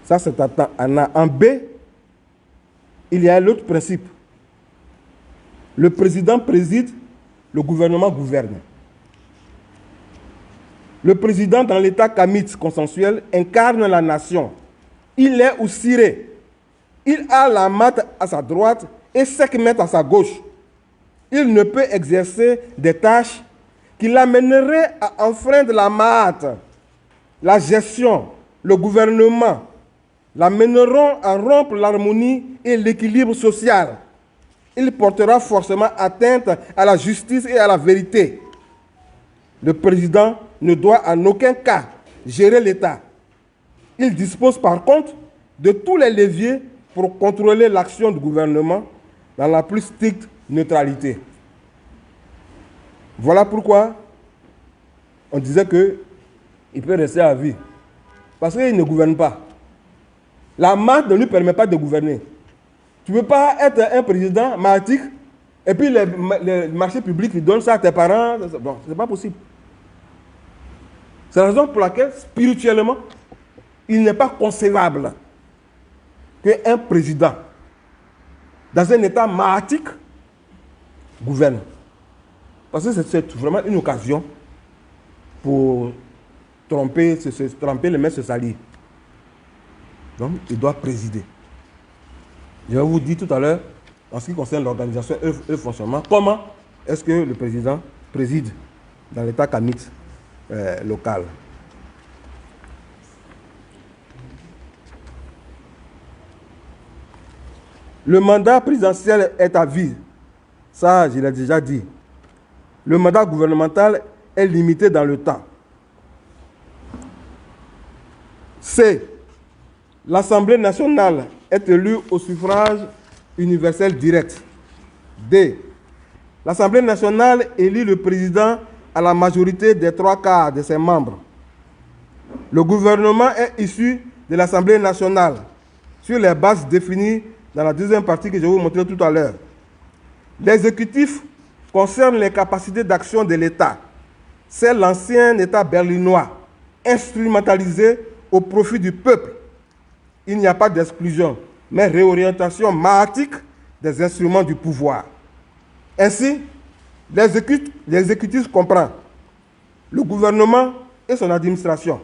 Speaker 3: Ça, c'est en A. En B, il y a l'autre principe. Le président préside, le gouvernement gouverne. Le président dans l'état kamite consensuel incarne la nation. Il est ou ciré. Il a la mat à sa droite et Sekhmet à sa gauche. Il ne peut exercer des tâches qui l'amèneraient à enfreindre la mat. La gestion, le gouvernement l'amèneront à rompre l'harmonie et l'équilibre social. Il portera forcément atteinte à la justice et à la vérité. Le président ne doit en aucun cas gérer l'État. Il dispose par contre de tous les leviers pour contrôler l'action du gouvernement dans la plus stricte neutralité. Voilà pourquoi on disait qu'il peut rester à vie. Parce qu'il ne gouverne pas. La marque ne lui permet pas de gouverner. Tu ne peux pas être un président martique et puis les marchés publics, ils donnent ça à tes parents. Bon, ce n'est pas possible. C'est la raison pour laquelle, spirituellement, il n'est pas concevable qu'un président, dans un état martique, gouverne. Parce que c'est vraiment une occasion pour tromper les mains, se salir. Donc, il doit présider. Je vais vous dire tout à l'heure, en ce qui concerne l'organisation et le fonctionnement, comment est-ce que le président préside dans l'état kamite local. Le mandat présidentiel est à vie. Ça, je l'ai déjà dit. Le mandat gouvernemental est limité dans le temps. C. L'Assemblée nationale est élue au suffrage universel direct. D. L'Assemblée nationale élit le président à la majorité des 3/4 de ses membres. Le gouvernement est issu de l'Assemblée nationale sur les bases définies dans la deuxième partie que je vais vous montrer tout à l'heure. L'exécutif concerne les capacités d'action de l'État. C'est l'ancien État berlinois, instrumentalisé au profit du peuple. Il n'y a pas d'exclusion, mais réorientation martique des instruments du pouvoir. Ainsi, l'exécutif comprend le gouvernement et son administration,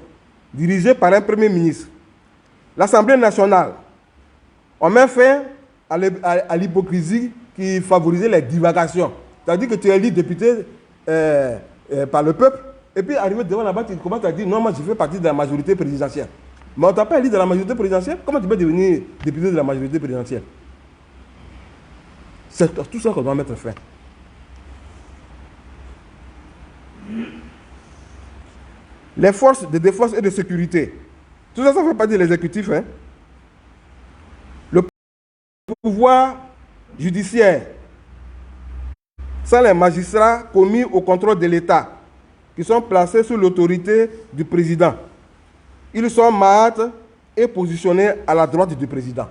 Speaker 3: dirigé par un Premier ministre. L'Assemblée nationale, on met fin à l'hypocrisie qui favorisait les divagations. C'est-à-dire que tu es élu député par le peuple, et puis arrivé devant la banque, tu commences à dire non, moi je fais partie de la majorité présidentielle. Mais on ne t'a pas élu de la majorité présidentielle, comment tu peux devenir député de la majorité présidentielle? C'est tout ça qu'on doit mettre fin. Les forces de défense et de sécurité. Tout ça, ça ne fait pas dire l'exécutif. Hein? Le pouvoir judiciaire. Ça, les magistrats commis au contrôle de l'État, qui sont placés sous l'autorité du président. Ils sont maîtres et positionnés à la droite du président.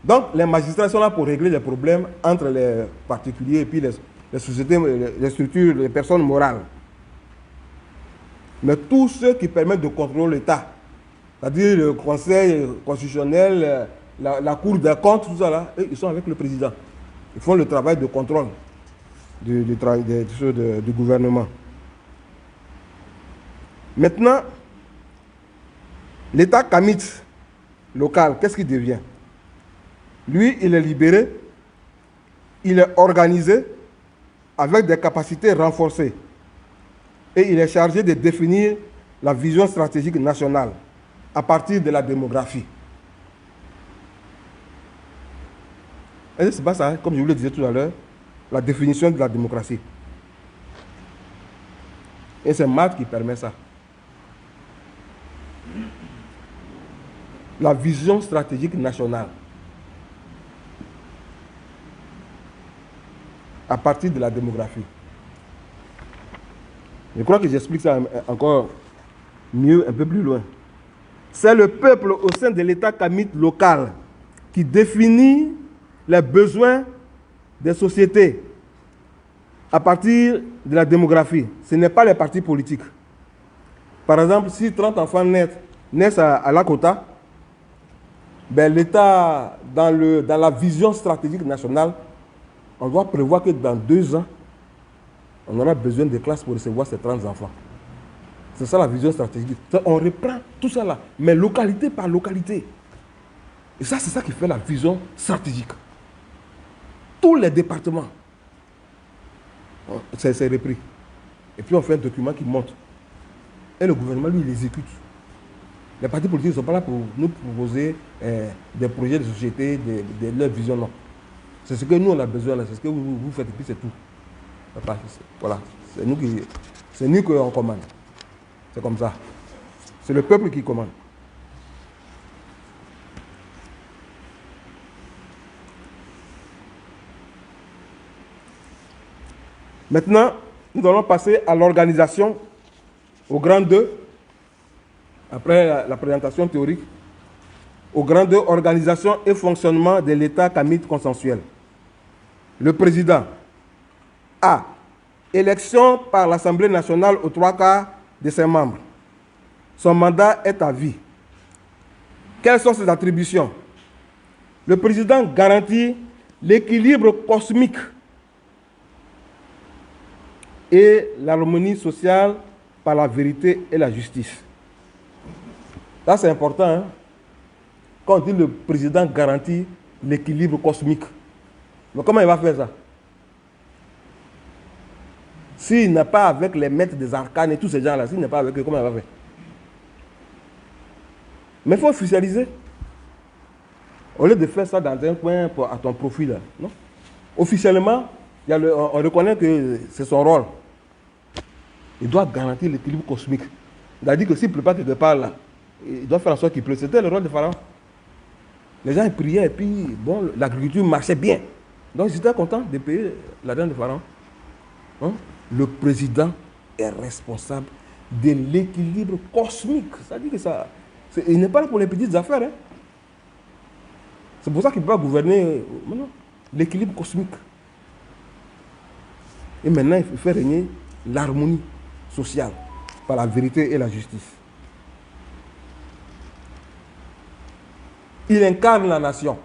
Speaker 3: Donc, les magistrats sont là pour régler les problèmes entre les particuliers et puis les sociétés, les structures, les personnes morales. Mais tous ceux qui permettent de contrôler l'État, c'est-à-dire le Conseil constitutionnel, la Cour des comptes, tout ça là, ils sont avec le président. Ils font le travail de contrôle du gouvernement. Maintenant, l'État kamite local, qu'est-ce qu'il devient? Lui, il est libéré, il est organisé avec des capacités renforcées et il est chargé de définir la vision stratégique nationale à partir de la démographie. Et c'est pas ça, hein, comme je vous le disais tout à l'heure, la définition de la démocratie. Et c'est Marx qui permet ça. La vision stratégique nationale à partir de la démographie. Je crois que j'explique ça encore mieux, un peu plus loin. C'est le peuple au sein de l'État kamite local qui définit les besoins des sociétés à partir de la démographie. Ce n'est pas les partis politiques. Par exemple, si 30 enfants naissent à Lakota, ben l'État, dans la vision stratégique nationale, on doit prévoir que dans 2 ans, on aura besoin de classes pour recevoir ces 30 enfants. C'est ça la vision stratégique. On reprend tout ça là, mais localité par localité. Et ça, c'est ça qui fait la vision stratégique. Tous les départements, c'est repris. Et puis on fait un document qui montre. Et le gouvernement, lui, il exécute. Les partis politiques ne sont pas là pour nous proposer des projets de société, de leur vision, non. C'est ce que nous, on a besoin, c'est ce que vous faites, et puis c'est tout. Voilà, c'est nous qui on commande. C'est comme ça. C'est le peuple qui commande. Maintenant, nous allons passer à l'organisation, au grand 2, après la présentation théorique, au grand 2, organisation et fonctionnement de l'État kamite consensuel. Le président A. Élection par l'Assemblée nationale aux 3/4 de ses membres. Son mandat est à vie. Quelles sont ses attributions? Le président garantit l'équilibre cosmique et l'harmonie sociale par la vérité et la justice. Ça, c'est important. Hein? Quand on dit le président garantit l'équilibre cosmique, mais comment il va faire ça? S'il n'est pas avec les maîtres des arcanes et tous ces gens-là, s'il n'est pas avec eux, comment il va faire? Mais il faut officialiser. Au lieu de faire ça dans un coin à ton profil, là, non? Officiellement, on reconnaît que c'est son rôle. Il doit garantir l'équilibre cosmique. Il a dit que s'il ne pleut pas quelque part, là, il doit faire en sorte qu'il pleut. C'était le rôle de Pharaon. Les gens ils priaient et puis, bon, l'agriculture marchait bien. Donc, ils étaient contents de payer la dinde de Pharaon. Hein? Le président est responsable de l'équilibre cosmique. Ça dit que ça... Il n'est pas là pour les petites affaires. Hein? C'est pour ça qu'il ne peut pas gouverner l'équilibre cosmique. Et maintenant, il fait régner l'harmonie sociale par la vérité et la justice. Il incarne la nation.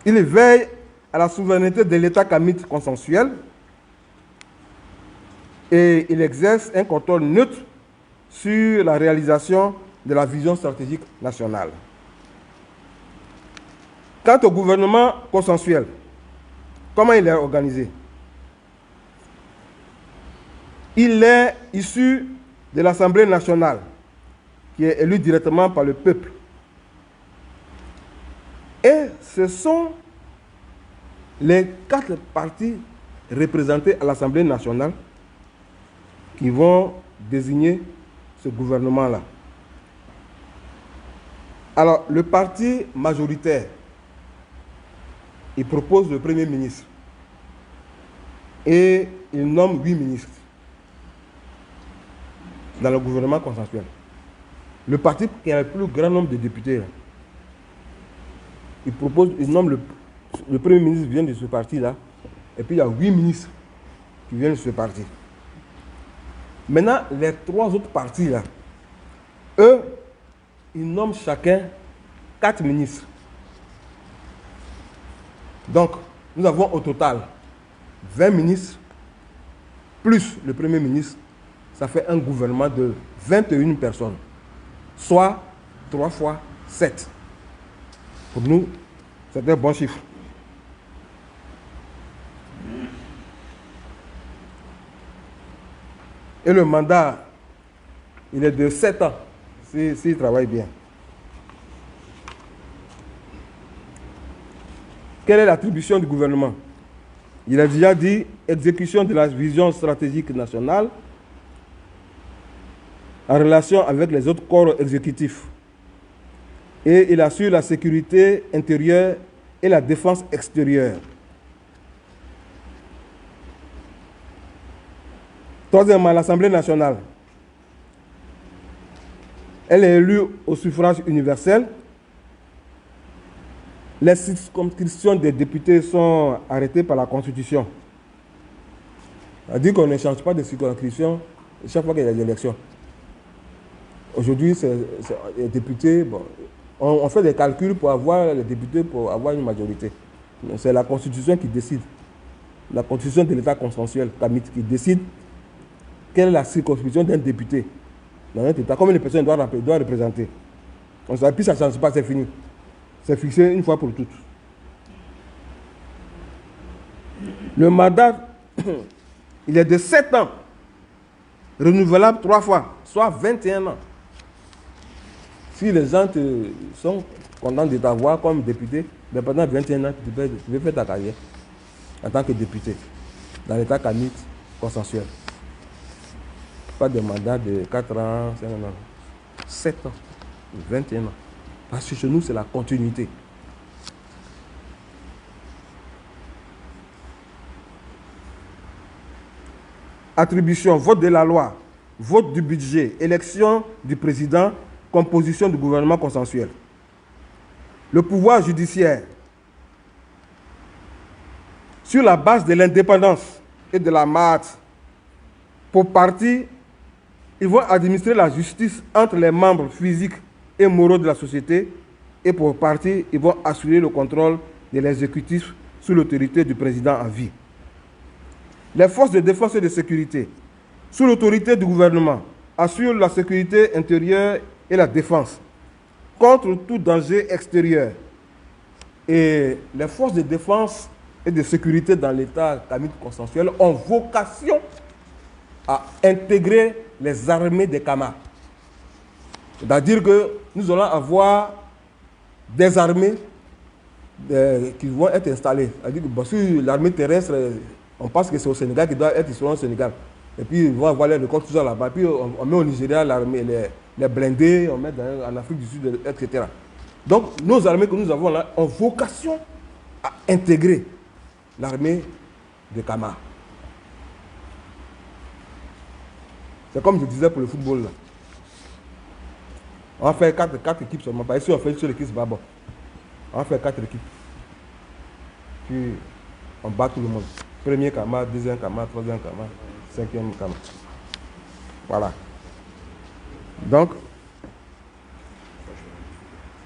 Speaker 3: Il veille à la souveraineté de l'État kamite consensuel et il exerce un contrôle neutre sur la réalisation de la vision stratégique nationale. Quant au gouvernement consensuel, comment il est organisé? Il est issu de l'Assemblée nationale, qui est élue directement par le peuple. Et ce sont les 4 partis représentés à l'Assemblée nationale qui vont désigner ce gouvernement-là. Alors, le parti majoritaire, il propose le Premier ministre et il nomme 8 ministres dans le gouvernement consensuel. Le parti qui a le plus grand nombre de députés, là, il nomme le Premier ministre vient de ce parti-là, et puis il y a 8 ministres qui viennent de ce parti. Maintenant, les 3 autres partis-là, eux, ils nomment chacun 4 ministres. Donc, nous avons au total 20 ministres, plus le Premier ministre, ça fait un gouvernement de 21 personnes, soit 3 fois 7. Pour nous, c'est un bon chiffre. Et le mandat, il est de 7 ans, s'il travaille bien. Quelle est l'attribution du gouvernement? Il a déjà dit exécution de la vision stratégique nationale en relation avec les autres corps exécutifs. Et il assure la sécurité intérieure et la défense extérieure. Troisièmement, l'Assemblée nationale. Elle est élue au suffrage universel. Les circonscriptions des députés sont arrêtées par la Constitution. C'est-à-dire qu'on ne change pas de circonscription chaque fois qu'il y a des élections. Aujourd'hui, les députés, bon, on fait des calculs pour avoir les députés, pour avoir une majorité. C'est la Constitution qui décide. La Constitution de l'État consensuel, qui décide quelle est la circonscription d'un député dans notre État, combien de personnes doit représenter. On ne plus ça ne change pas, c'est fini. C'est fixé une fois pour toutes. Le mandat, il est de 7 ans, renouvelable 3 fois, soit 21 ans. Si les gens sont contents de t'avoir comme député, mais pendant 21 ans, tu peux faire ta carrière en tant que député dans l'État kamite consensuel. Pas de mandat de 4 ans, 5 ans, 7 ans, 21 ans. Parce que chez nous, c'est la continuité. Attribution, vote de la loi, vote du budget, élection du président, composition du gouvernement consensuel. Le pouvoir judiciaire, sur la base de l'indépendance et de la marque, pour partie, ils vont administrer la justice entre les membres physiques et moraux de la société, et pour partie, ils vont assurer le contrôle de l'exécutif sous l'autorité du président en vie. Les forces de défense et de sécurité, sous l'autorité du gouvernement, assurent la sécurité intérieure et la défense contre tout danger extérieur. Et les forces de défense et de sécurité dans l'État kamite consensuel ont vocation à intégrer les armées des Kamas. C'est-à-dire que nous allons avoir des armées qui vont être installées. C'est-à-dire que sur l'armée terrestre, on pense que c'est au Sénégal qui doit être selon le Sénégal. Et puis ils vont avoir les records tout ça là-bas. Puis on met au Nigeria l'armée, les blindés, on met en Afrique du Sud, etc. Donc nos armées que nous avons là ont vocation à intégrer l'armée de Kamas. C'est comme je disais pour le football là. On va faire 4 équipes seulement. Pas ici on fait sur l'équipe Babo. On va faire 4 équipes. Puis on bat tout le monde. Premier Kama, deuxième Kama, troisième Kama, cinquième Kama. Voilà. Donc,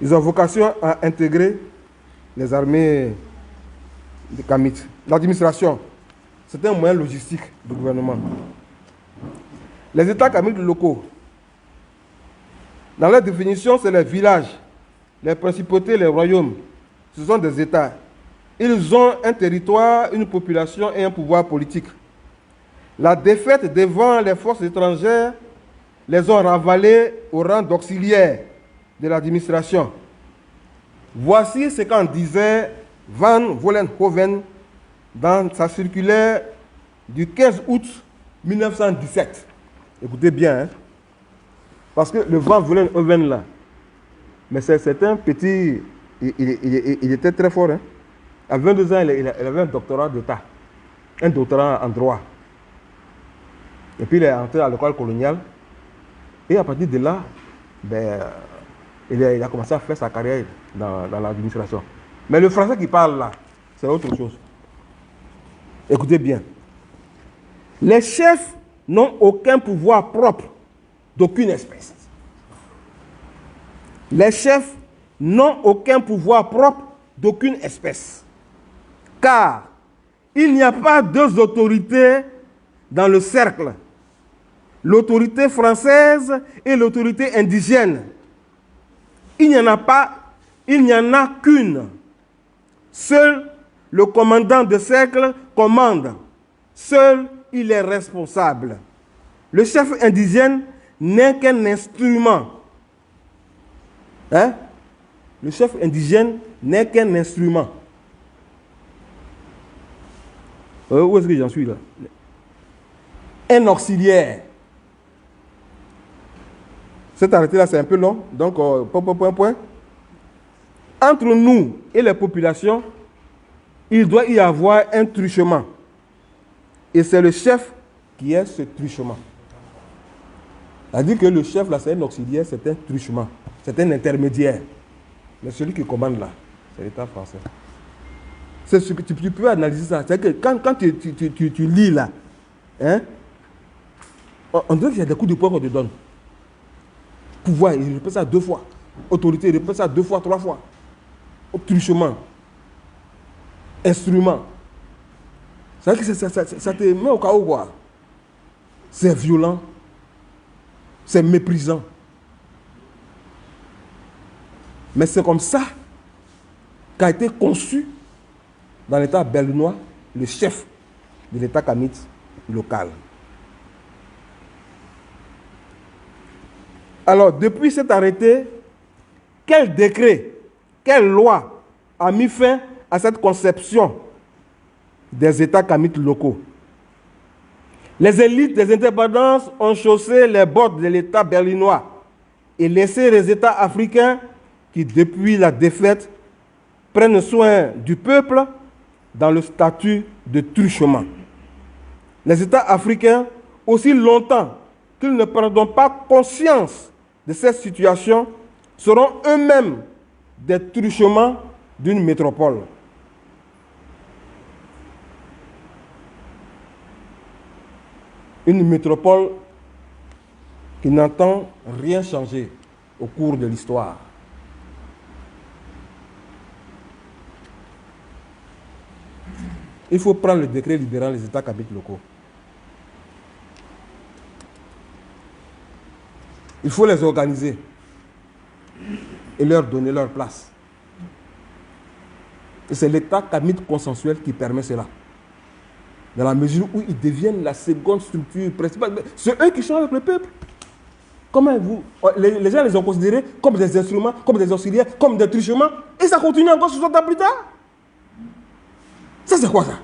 Speaker 3: ils ont vocation à intégrer les armées de Kamite. L'administration, c'est un moyen logistique du gouvernement. Les États kamites locaux, dans leur définition, c'est les villages, les principautés, les royaumes. Ce sont des États. Ils ont un territoire, une population et un pouvoir politique. La défaite devant les forces étrangères les ont ravalés au rang d'auxiliaires de l'administration. Voici ce qu'en disait Van Vollenhoven dans sa circulaire du 15 août 1917. Écoutez bien, hein? Parce que le Van Vollenhoven là, mais c'est un petit, il était très fort. Hein? À 22 ans, il avait un doctorat d'État, un doctorat en droit. Et puis il est entré à l'école coloniale. Et à partir de là, ben, il a commencé à faire sa carrière dans l'administration. Mais le français qui parle là, c'est autre chose. Écoutez bien. Les chefs n'ont aucun pouvoir propre d'aucune espèce. Les chefs n'ont aucun pouvoir propre d'aucune espèce. Car il n'y a pas 2 autorités dans le cercle. L'autorité française et l'autorité indigène. Il n'y en a qu'une. Seul le commandant de cercle commande. Seul il est responsable. Le chef indigène n'est qu'un instrument. Hein? Le chef indigène n'est qu'un instrument. Où est-ce que j'en suis là? Un auxiliaire. Cet arrêté-là, c'est un peu long. Donc, point. Entre nous et les populations, il doit y avoir un truchement. Et c'est le chef qui est ce truchement. C'est-à-dire que le chef, là, c'est un auxiliaire, c'est un truchement. C'est un intermédiaire. Mais celui qui commande là, c'est l'État français. C'est ce que tu peux analyser ça. C'est que quand tu lis là, hein, on dirait qu'il y a des coups de poing qu'on te donne. Pouvoir, il répète ça 2 fois. Autorité, il répète ça 2 fois, 3 fois. Truchement. Instrument. C'est vrai que ça te met au chaos, quoi. C'est violent. C'est méprisant. Mais c'est comme ça qu'a été conçu dans l'État berlinois le chef de l'État kamite local. Alors, depuis cet arrêté, quel décret, quelle loi a mis fin à cette conception des États kamites locaux? Les élites des indépendances ont chaussé les bottes de l'État berlinois et laissé les États africains qui, depuis la défaite, prennent soin du peuple dans le statut de truchement. Les États africains, aussi longtemps qu'ils ne prendront pas conscience de cette situation, seront eux-mêmes des truchements d'une métropole. Une métropole qui n'entend rien changer au cours de l'histoire. Il faut prendre le décret libérant les États kamites locaux. Il faut les organiser et leur donner leur place. Et c'est l'État kamite consensuel qui permet cela. Dans la mesure où ils deviennent la seconde structure principale. C'est eux qui sont avec le peuple. Comment les gens les ont considérés comme des instruments, comme des auxiliaires, comme des truchements, et ça continue encore 60 ans plus tard. Ça, c'est quoi ça?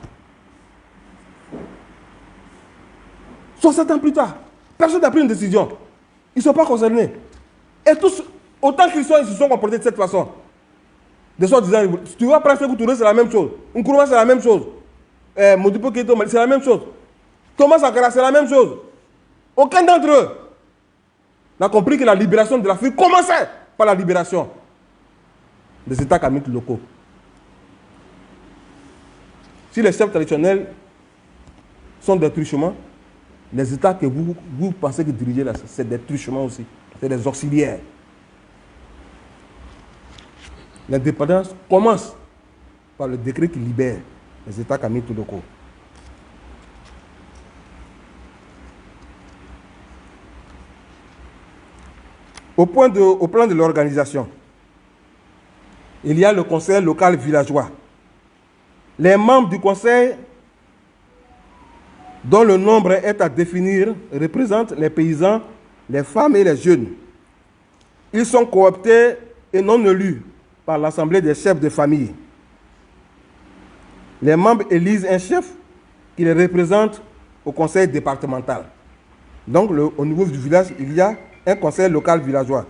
Speaker 3: 60 ans plus tard, personne n'a pris une décision. Ils ne sont pas concernés. Et tous, autant qu'ils sont, ils se sont comportés de cette façon. De sorte disant, si tu vas prendre Sékou Touré, c'est la même chose. Nkrumah, c'est la même chose. Modibo Keïto, c'est la même chose. Thomas Sankara, c'est la même chose. Aucun d'entre eux n'a compris que la libération de l'Afrique commençait par la libération des États kamites locaux. Si les chefs traditionnels sont des truchements, les États que vous pensez que diriger là, c'est des truchements aussi. C'est des auxiliaires. L'indépendance commence par le décret qui libère les États kamites locaux. Au plan de l'organisation, il y a le conseil local villageois. Les membres du conseil, dont le nombre est à définir, représentent les paysans, les femmes et les jeunes. Ils sont cooptés et non élus par l'assemblée des chefs de famille. Les membres élisent un chef qui les représente au conseil départemental. Donc, au niveau du village, il y a un conseil local villageois.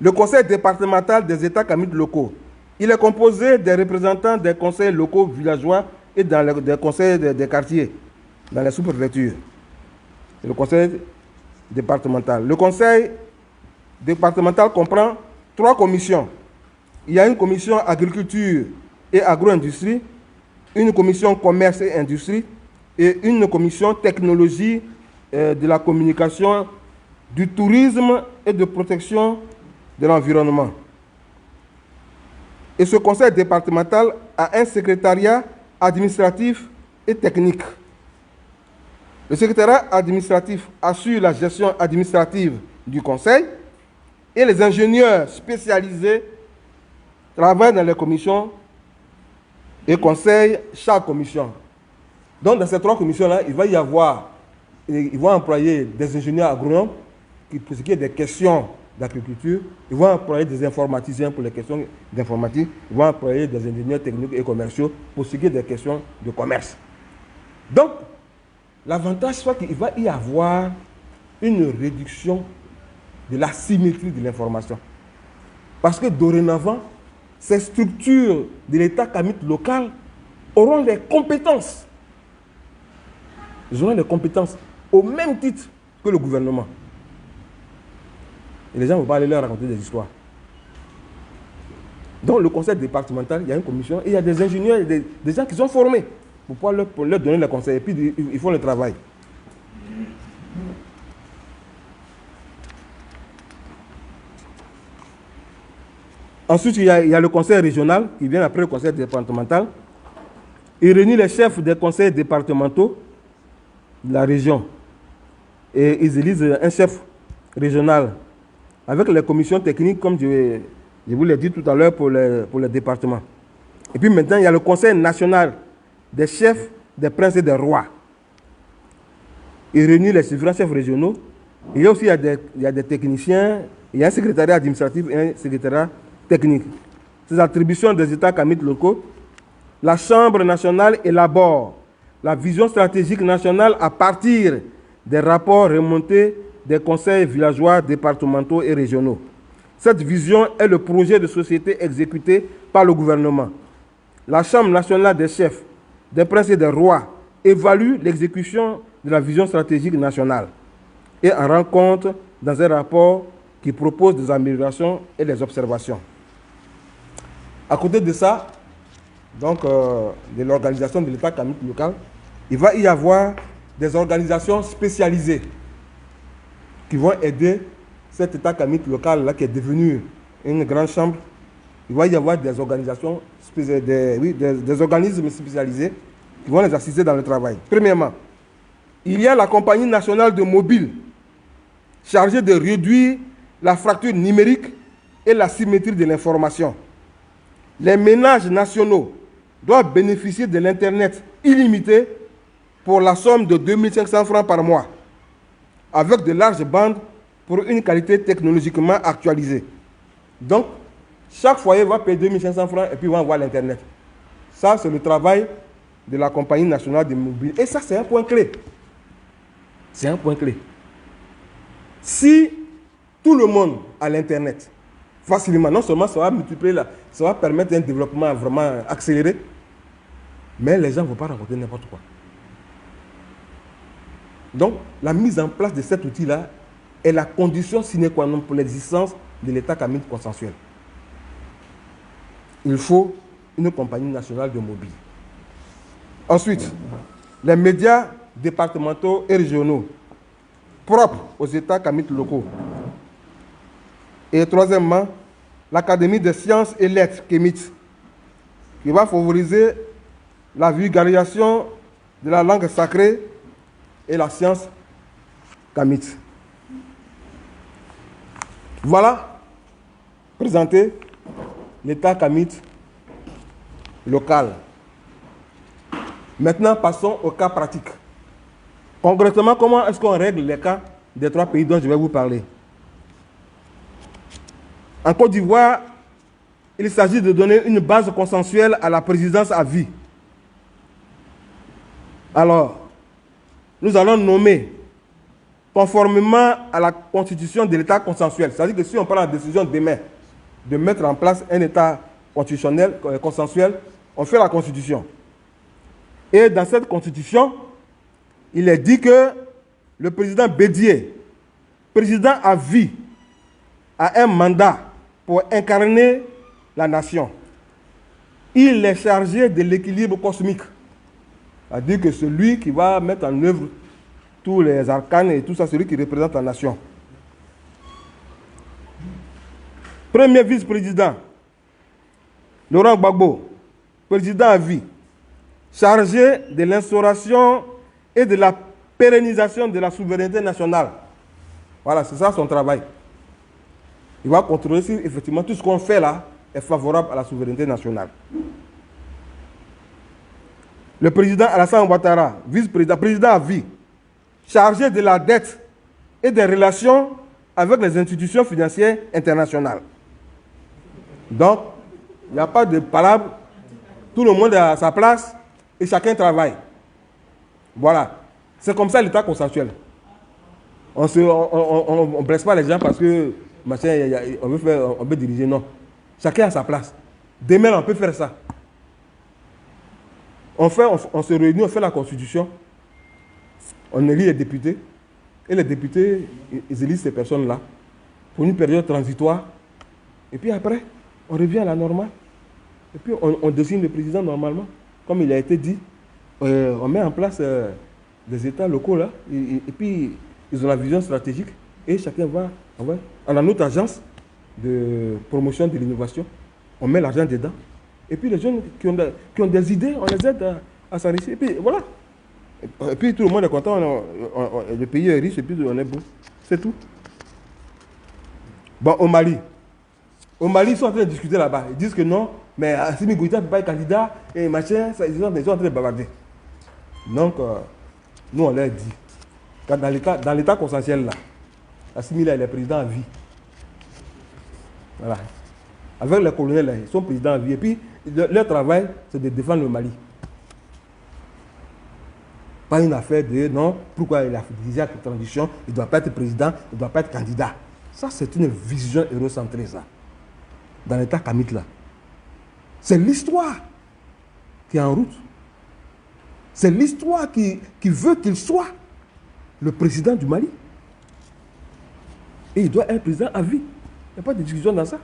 Speaker 3: Le conseil départemental des États kamites locaux, il est composé des représentants des conseils locaux villageois et des conseils des quartiers, dans les sous-préfectures. C'est le conseil départemental. Le conseil départemental comprend 3 commissions. Il y a une commission agriculture et agro-industrie, une commission commerce et industrie et une commission technologie de la communication, du tourisme et de protection de l'environnement. Et ce conseil départemental a un secrétariat administratif et technique. Le secrétariat administratif assure la gestion administrative du conseil. et les ingénieurs spécialisés travaillent dans les commissions et conseillent chaque commission. Donc, dans ces 3 commissions-là, il va y avoir, ils vont employer des ingénieurs agronomes pour ce qui est des questions d'agriculture, ils vont employer des informaticiens pour les questions d'informatique, ils vont employer des ingénieurs techniques et commerciaux pour ce qui est des questions de commerce. Donc, l'avantage, c'est qu'il va y avoir une réduction de la symétrie de l'information. Parce que dorénavant, ces structures de l'État kamite local auront les compétences. Ils auront les compétences au même titre que le gouvernement. Et les gens ne vont pas aller leur raconter des histoires. Dans le conseil départemental, il y a une commission et il y a des ingénieurs et des gens qui sont formés pour pouvoir leur donner les conseils. Et puis, ils font le travail. Ensuite, il y a le conseil régional qui vient après le conseil départemental. Il réunit les chefs des conseils départementaux de la région. Et ils élisent un chef régional avec les commissions techniques, comme je vous l'ai dit tout à l'heure, pour les départements. Et puis maintenant, il y a le conseil national des chefs, des princes et des rois. Il réunit les différents chefs régionaux. Il y a aussi il y a des techniciens, il y a un secrétariat administratif et un secrétariat technique. Ces attributions des États kamites locaux, la Chambre nationale élabore la vision stratégique nationale à partir des rapports remontés des conseils villageois, départementaux et régionaux. Cette vision est le projet de société exécuté par le gouvernement. La Chambre nationale des chefs, des princes et des rois évalue l'exécution de la vision stratégique nationale et en rend compte dans un rapport qui propose des améliorations et des observations. À côté de ça, donc de l'organisation de l'État kamite local, il va y avoir des organisations spécialisées qui vont aider cet État kamite local là qui est devenu une grande chambre. Il va y avoir des organisations, des organismes spécialisés qui vont les assister dans le travail. Premièrement, il y a la Compagnie nationale de mobile chargée de réduire la fracture numérique et la symétrie de l'information. Les ménages nationaux doivent bénéficier de l'Internet illimité pour la somme de 2500 francs par mois, avec de larges bandes pour une qualité technologiquement actualisée. Donc, chaque foyer va payer 2500 francs et puis va avoir l'Internet. Ça, c'est le travail de la Compagnie nationale de mobile. Et ça, c'est un point clé. C'est un point clé. Si tout le monde a l'Internet, facilement, non seulement ça va multiplier, ça va permettre un développement vraiment accéléré, mais les gens ne vont pas raconter n'importe quoi. Donc, la mise en place de cet outil-là est la condition sine qua non pour l'existence de l'État kamite consensuel. Il faut une compagnie nationale de mobile. Ensuite, les médias départementaux et régionaux propres aux États kamites locaux. Et troisièmement, l'Académie des sciences et lettres kémites, qui va favoriser la vulgarisation de la langue sacrée et la science kamite. Voilà, présenté l'État kamite local. Maintenant, passons au cas pratique. Concrètement, comment est-ce qu'on règle les cas des 3 pays dont je vais vous parler? En Côte d'Ivoire, il s'agit de donner une base consensuelle à la présidence à vie. Alors, nous allons nommer, conformément à la constitution de l'État consensuel, c'est-à-dire que si on prend la décision demain de mettre en place un État constitutionnel, consensuel, on fait la constitution. Et dans cette constitution, il est dit que le président Bédié, président à vie, a un mandat pour incarner la nation. Il est chargé de l'équilibre cosmique. C'est-à-dire que celui qui va mettre en œuvre tous les arcanes et tout ça, celui qui représente la nation. Premier vice-président, Laurent Gbagbo, président à vie, chargé de l'instauration et de la pérennisation de la souveraineté nationale. Voilà, c'est ça son travail. Il va contrôler si effectivement tout ce qu'on fait là est favorable à la souveraineté nationale. Le président Alassane Ouattara, vice-président, président à vie, chargé de la dette et des relations avec les institutions financières internationales. Donc, il n'y a pas de palabre, tout le monde est à sa place et chacun travaille. Voilà. C'est comme ça l'État consensuel. On ne blesse pas les gens parce que machin, on veut diriger, non. Chacun a sa place. Demain, on peut faire ça. On se réunit, on fait la constitution, on élit les députés, et les députés, ils élisent ces personnes-là pour une période transitoire, et puis après, on revient à la normale, et puis on désigne le président normalement, comme il a été dit, on met en place des États locaux là, et puis ils ont la vision stratégique, et chacun va, on a notre agence de promotion de l'innovation, on met l'argent dedans. Et puis les jeunes qui ont des idées, on les aide à s'enrichir. Et puis voilà. Et puis tout le monde est content, le pays est riche et puis on est beau. C'est tout. Bon, au Mali, ils sont en train de discuter là-bas. Ils disent que non, mais Assimi Goïta ne peut pas être candidat et machin, ils sont en train de bavarder. Donc, nous on leur dit, quand dans l'état consensuel là, Assimi là, il est président à vie. Voilà. Avec les colonels là, ils sont présidents à vie. Et puis, leur travail, c'est de défendre le Mali. Pas une affaire de non, pourquoi il a dirigé la transition, il ne doit pas être président, il ne doit pas être candidat. Ça, c'est une vision eurocentrée, ça. Dans l'état Kamit, là. C'est l'histoire qui est en route. C'est l'histoire qui veut qu'il soit le président du Mali. Et il doit être président à vie. Il n'y a pas de discussion dans ça.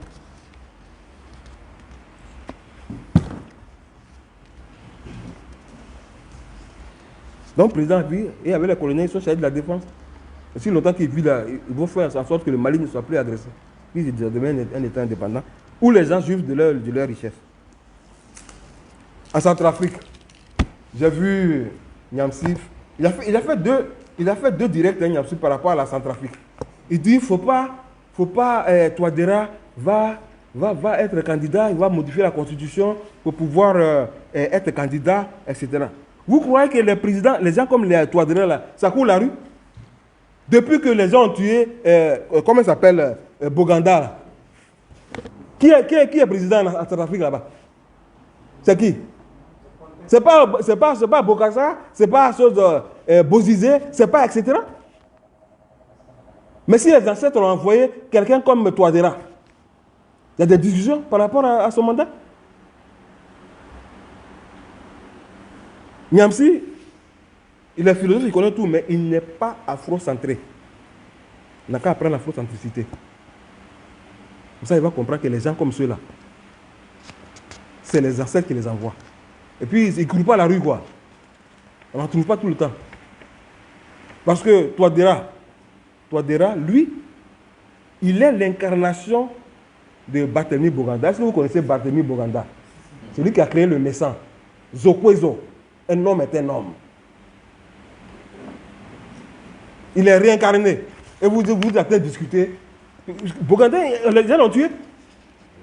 Speaker 3: Donc, président à vie, et avec les colonels, ils sont chargés de la défense. Si longtemps qu'ils vivent là, ils vont faire en sorte que le Mali ne soit plus agressé. Puis ils deviennent un État indépendant, où les gens jouissent de leur richesse. En Centrafrique, j'ai vu Niamsif, il a fait deux directs à Niamsif par rapport à la Centrafrique. Il dit, faut pas Touadéra va être candidat, il va modifier la constitution pour pouvoir être candidat, etc. Vous croyez que les présidents, les gens comme les Touadéra là, ça court la rue? Depuis que les gens ont tué, comment il s'appelle, Boganda là. Qui est président en Centrafrique là-bas? C'est qui? C'est pas Bokassa, c'est pas Bozizé, c'est pas etc. Mais si les ancêtres ont envoyé quelqu'un comme Touadéra, il y a des discussions par rapport à son mandat. Niamsi, il est philosophe, il connaît tout, mais il n'est pas afrocentré. Il n'a qu'à apprendre l'afrocentricité. Comme ça, il va comprendre que les gens comme ceux-là, c'est les ancêtres qui les envoient. Et puis, ils ne courent pas à la rue, quoi. On n'en trouve pas tout le temps. Parce que Touadéra, lui, il est l'incarnation de Barthélemy Boganda. Est-ce que vous connaissez Barthélemy Boganda? C'est lui qui a créé le Messan. Zokwezo. Un homme est un homme. Il est réincarné. Et vous avez discuté. Boganda, les gens l'ont tué.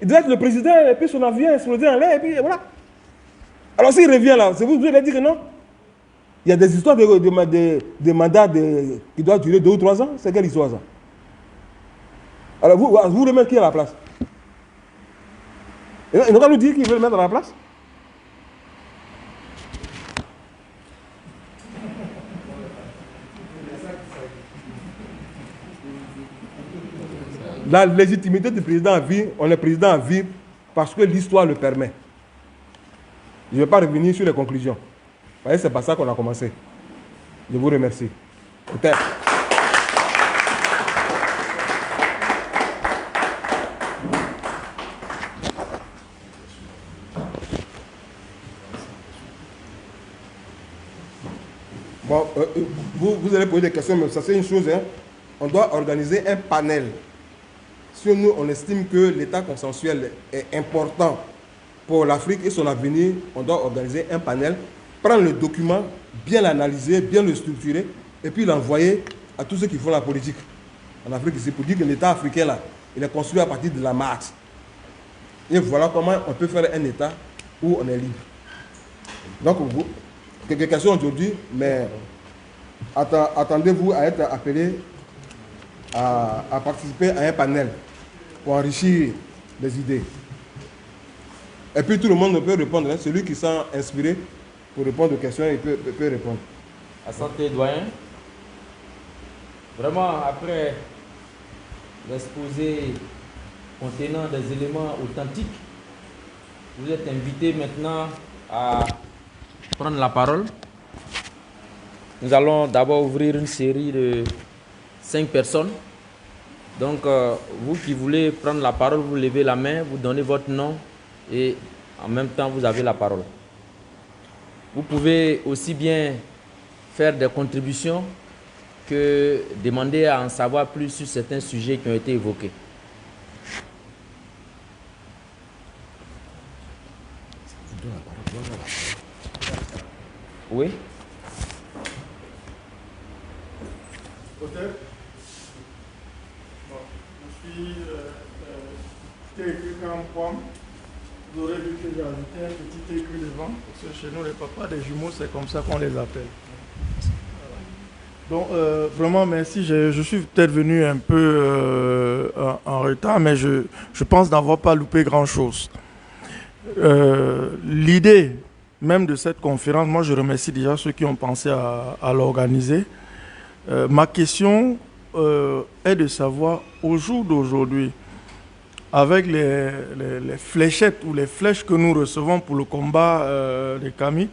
Speaker 3: Il doit être le président, et puis son avion est explosé en l'air, et puis voilà. Alors s'il revient là, c'est vous qui allez dire que non. Il y a des histoires de mandats qui doivent durer 2 ou 3 ans. C'est quelle histoire ça? Alors vous remettez qui à la place? Ils n'ont qu'à nous dire qu'ils veulent mettre à la place. La légitimité du président à vie, on est président à vie parce que l'histoire le permet. Je ne vais pas revenir sur les conclusions. Vous voyez, c'est pas ça qu'on a commencé. Je vous remercie. Peut-être. Bon, vous allez poser des questions, mais ça c'est une chose. Hein. On doit organiser un panel. Si nous, on estime que l'état consensuel est important pour l'Afrique et son avenir, on doit organiser un panel, prendre le document, bien l'analyser, bien le structurer, et puis l'envoyer à tous ceux qui font la politique en Afrique ici, pour dire que l'état africain là, il est construit à partir de la Marx. Et voilà comment on peut faire un État où on est libre. Donc, vous, quelques questions aujourd'hui, mais attendez-vous à être appelé à participer à un panel pour enrichir les idées. Et puis tout le monde peut répondre. Hein. Celui qui sent inspiré pour répondre aux questions, il peut répondre.
Speaker 2: À santé, doyen. Vraiment, après l'exposé contenant des éléments authentiques, vous êtes invité maintenant à prendre la parole. Nous allons d'abord ouvrir une série de 5 personnes. Donc, vous qui voulez prendre la parole, vous levez la main, vous donnez votre nom et en même temps, vous avez la parole. Vous pouvez aussi bien faire des contributions que demander à en savoir plus sur certains sujets qui ont été évoqués. Oui.
Speaker 4: Peut-être. Bon, je suis écrit comme pomme. Vous aurez vu que j'ai ajouté un petit écrit devant, parce que chez nous, les papas des jumeaux, c'est comme ça qu'on les appelle. Donc, vraiment, merci. Je suis peut-être venu un peu en retard, mais je pense n'avoir pas loupé grand-chose. L'idée même de cette conférence, moi, je remercie déjà ceux qui ont pensé à l'organiser. Ma question est de savoir, au jour d'aujourd'hui, avec les fléchettes ou les flèches que nous recevons pour le combat des Camis,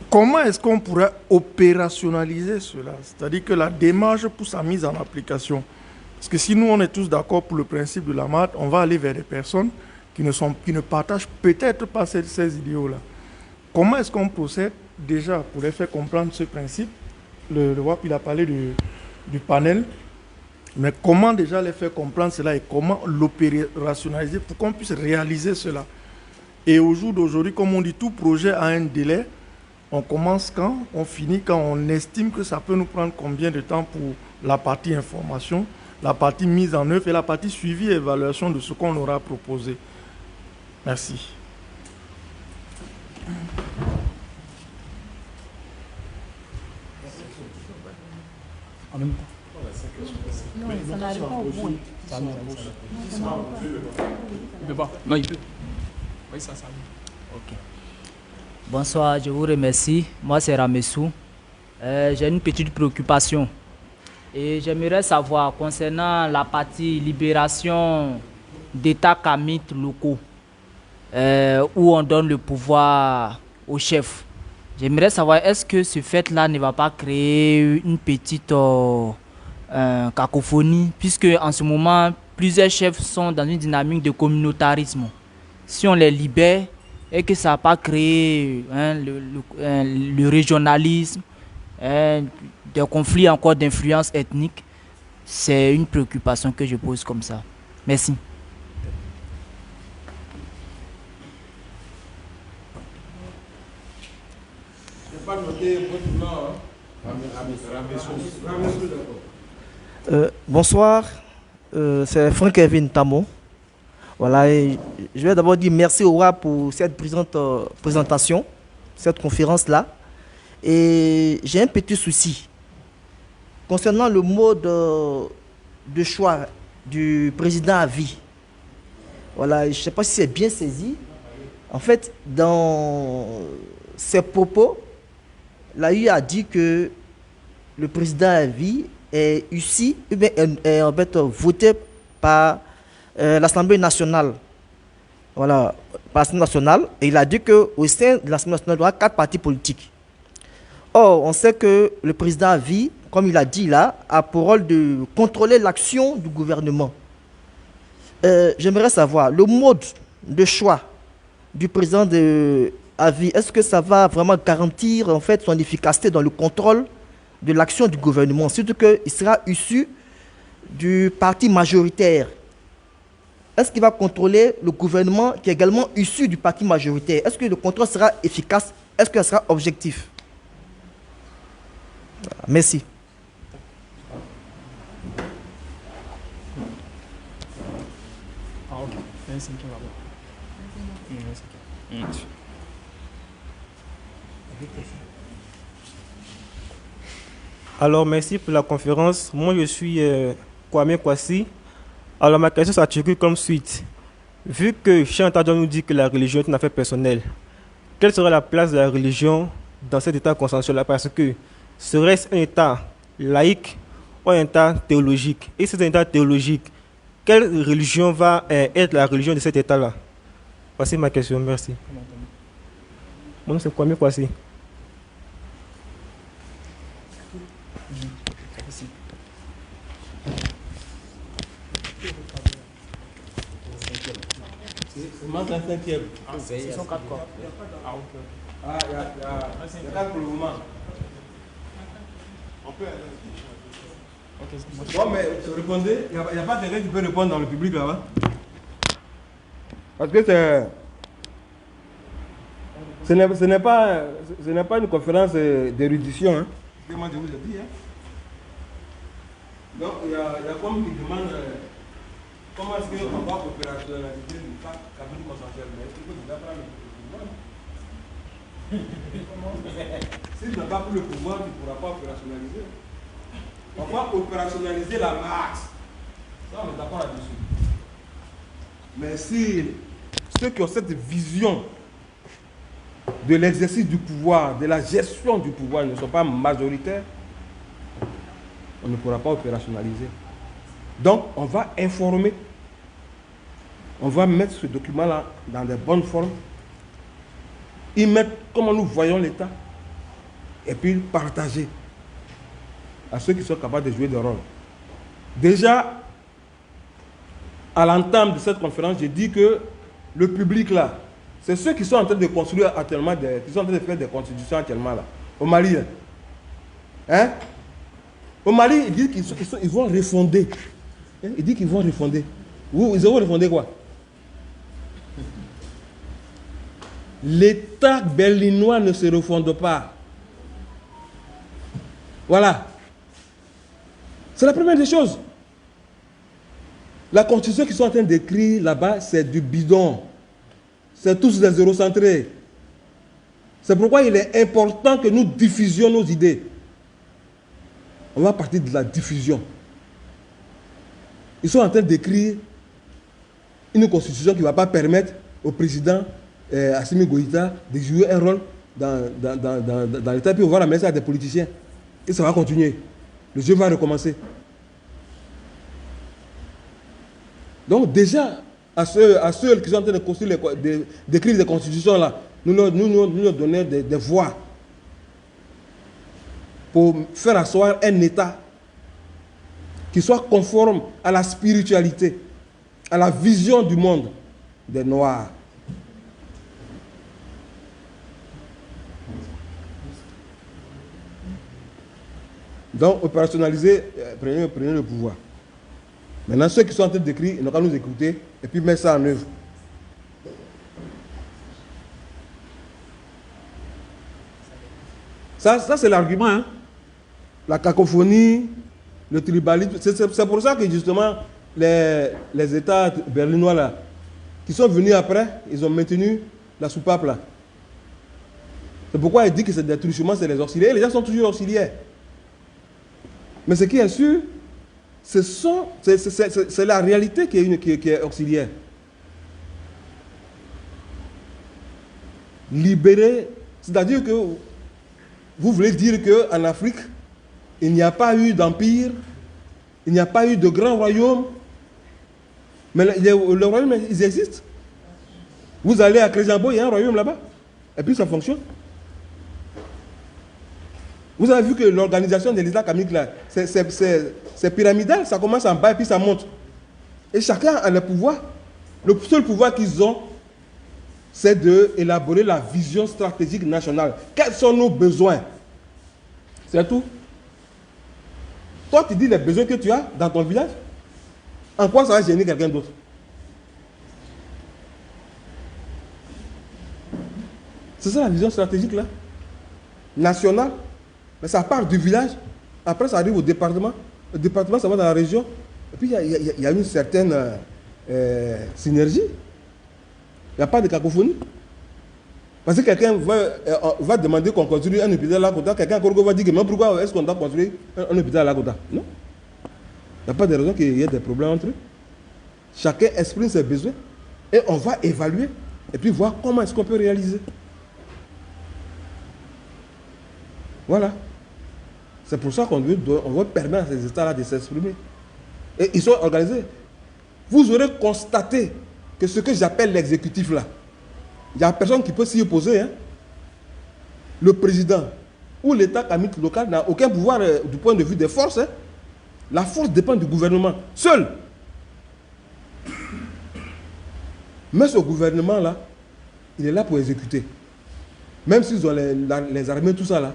Speaker 4: comment est-ce qu'on pourrait opérationnaliser cela? C'est-à-dire que la démarche pour sa mise en application. Parce que si nous, on est tous d'accord pour le principe de la maths, on va aller vers des personnes qui ne partagent peut-être pas ces idéaux-là. Comment est-ce qu'on procède déjà pour les faire comprendre ce principe? Le WAP, il a parlé du panel. Mais comment déjà les faire comprendre cela et comment l'opérationnaliser pour qu'on puisse réaliser cela? Et au jour d'aujourd'hui, comme on dit, tout projet a un délai. On commence quand? On finit quand? On estime que ça peut nous prendre combien de temps pour la partie information, la partie mise en œuvre et la partie suivi et évaluation de ce qu'on aura proposé. Merci.
Speaker 5: En même temps.
Speaker 6: Non, ça n'arrive pas au bout.
Speaker 5: Il peut pas. Non, il peut. Oui, ça arrive.
Speaker 6: Ok. Bonsoir, je vous remercie. Moi, c'est Ramessou. J'ai une petite préoccupation. Et j'aimerais savoir, concernant la partie libération d'États kamites locaux, où on donne le pouvoir au chef. J'aimerais savoir, est-ce que ce fait-là ne va pas créer une petite cacophonie, puisque en ce moment, plusieurs chefs sont dans une dynamique de communautarisme. Si on les libère et que ça n'a pas créé le régionalisme, des conflits encore d'influence ethnique, c'est une préoccupation que je pose comme ça. Merci.
Speaker 7: Bonsoir, c'est Franck Kevin Tamo. Voilà, et je vais d'abord dire merci au roi pour cette présentation, cette conférence-là. Et j'ai un petit souci concernant le mode de choix du président à vie. Voilà, je ne sais pas si c'est bien saisi. En fait, dans ses propos, l'AU a dit que le président à vie est ici, est en fait voté par l'Assemblée nationale. Voilà, par l'Assemblée nationale. Et il a dit qu'au sein de l'Assemblée nationale, il y aura 4 partis politiques. Or, on sait que le président à vie, comme il a dit là, a pour rôle de contrôler l'action du gouvernement. J'aimerais savoir, le mode de choix du président à vie, est-ce que ça va vraiment garantir en fait son efficacité dans le contrôle de l'action du gouvernement, surtout qu'il sera issu du parti majoritaire? Est-ce qu'il va contrôler le gouvernement qui est également issu du parti majoritaire? Est-ce que le contrôle sera efficace? Est-ce que ça sera objectif? Merci.
Speaker 5: 25 là-bas.
Speaker 3: Alors, merci pour la conférence. Moi, je suis Kwame Kwasi. Alors, ma question s'articule comme suite. Vu que Cheikh Anta Diop nous dit que la religion est une affaire personnelle, quelle serait la place de la religion dans cet état consensuel-là? Parce que serait-ce un état laïque ou un état théologique? Et si c'est un état théologique, quelle religion va être la religion de cet état-là? Voici ma question, merci. Mon nom c'est Kwame Kwasi. C'est cinquième.
Speaker 6: Ce sont 4 corps.
Speaker 3: Ah, il y a 4 pour le moment. Bon, mais répondez. Il n'y a pas quelqu'un qui peut répondre dans le public là-bas. Parce que ce n'est pas une conférence d'érudition. Hein. Moi, je vous ai dit. Hein. Donc, il y a comme qui demande comment est-ce qu'on va opérationnaliser le cabinet consensuel. Mais il faut déjà prendre le pouvoir. Si tu n'as pas pris le pouvoir, tu ne pourras pas opérationnaliser. On va opérationnaliser la masse. Ça, on est d'accord là-dessus. Mais si ceux qui ont cette vision de l'exercice du pouvoir, de la gestion du pouvoir ne sont pas majoritaires, on ne pourra pas opérationnaliser. Donc, on va informer. On va mettre ce document-là dans de bonnes formes. Y mettre comment nous voyons l'État. Et puis partager à ceux qui sont capables de jouer des rôles. Déjà, à l'entame de cette conférence, j'ai dit que le public là, c'est ceux qui sont en train de construire actuellement, qui sont en train de faire des constitutions actuellement là, au Mali. Là. Hein? Au Mali, ils disent qu'ils vont refonder. Hein? Ils disent qu'ils vont refonder. Ils vont refonder quoi? L'État berlinois ne se refonde pas. Voilà. C'est la première des choses. La constitution qu'ils sont en train d'écrire là-bas, c'est du bidon. C'est tous des eurocentrés. C'est pourquoi il est important que nous diffusions nos idées. On va partir de la diffusion. Ils sont en train d'écrire une constitution qui ne va pas permettre au président Assimi Goïta de jouer un rôle dans l'État, puis on va la mettre à des politiciens. Et ça va continuer. Le jeu va recommencer. Donc déjà, à ceux qui sont en train de construire d'écrire des constitutions là, nous leur donnons des voies pour faire asseoir un État qui soit conforme à la spiritualité, à la vision du monde des Noirs. Donc, opérationnaliser, prenez le pouvoir. Maintenant, ceux qui sont en train d'écrire, ils n'ont qu'à nous écouter et puis mettre ça en œuvre. Ça c'est l'argument. Hein? La cacophonie, le tribalisme. C'est pour ça que justement, les États berlinois là, qui sont venus après, ils ont maintenu la soupape là. C'est pourquoi il dit que c'est des truchements, c'est les auxiliaires. Les gens sont toujours auxiliaires. Mais ce qui est sûr, c'est la réalité qui est auxiliaire. Libérer, c'est-à-dire que vous voulez dire qu'en Afrique, il n'y a pas eu d'empire, il n'y a pas eu de grands royaumes, mais les royaumes, ils existent. Vous allez à Créjambo, il y a un royaume là-bas, et puis ça fonctionne. Vous avez vu que l'organisation de l'État islamique, là, c'est pyramidal, ça commence en bas et puis ça monte. Et chacun a le pouvoir. Le seul pouvoir qu'ils ont, c'est d'élaborer la vision stratégique nationale. Quels sont nos besoins? C'est tout. Toi, tu dis les besoins que tu as dans ton village. En quoi ça va gêner quelqu'un d'autre? C'est ça la vision stratégique là, nationale. Mais ça part du village, après ça arrive au département. Le département, ça va dans la région. Et puis il y a une certaine synergie. Il n'y a pas de cacophonie. Parce que quelqu'un va demander qu'on construise un hôpital à la Kota, quelqu'un va dire que mais pourquoi est-ce qu'on doit construire un hôpital à la Kota? Non. Il n'y a pas de raison qu'il y ait des problèmes entre eux. Chacun exprime ses besoins et on va évaluer et puis voir comment est-ce qu'on peut réaliser. Voilà. C'est pour ça qu'on veut permettre à ces États-là de s'exprimer. Et ils sont organisés. Vous aurez constaté que ce que j'appelle l'exécutif là, il n'y a personne qui peut s'y opposer. Hein. Le président ou l'État kamite local n'a aucun pouvoir du point de vue des forces. Hein. La force dépend du gouvernement. Seul. Mais ce gouvernement-là, il est là pour exécuter. Même s'ils ont les armées, tout ça là,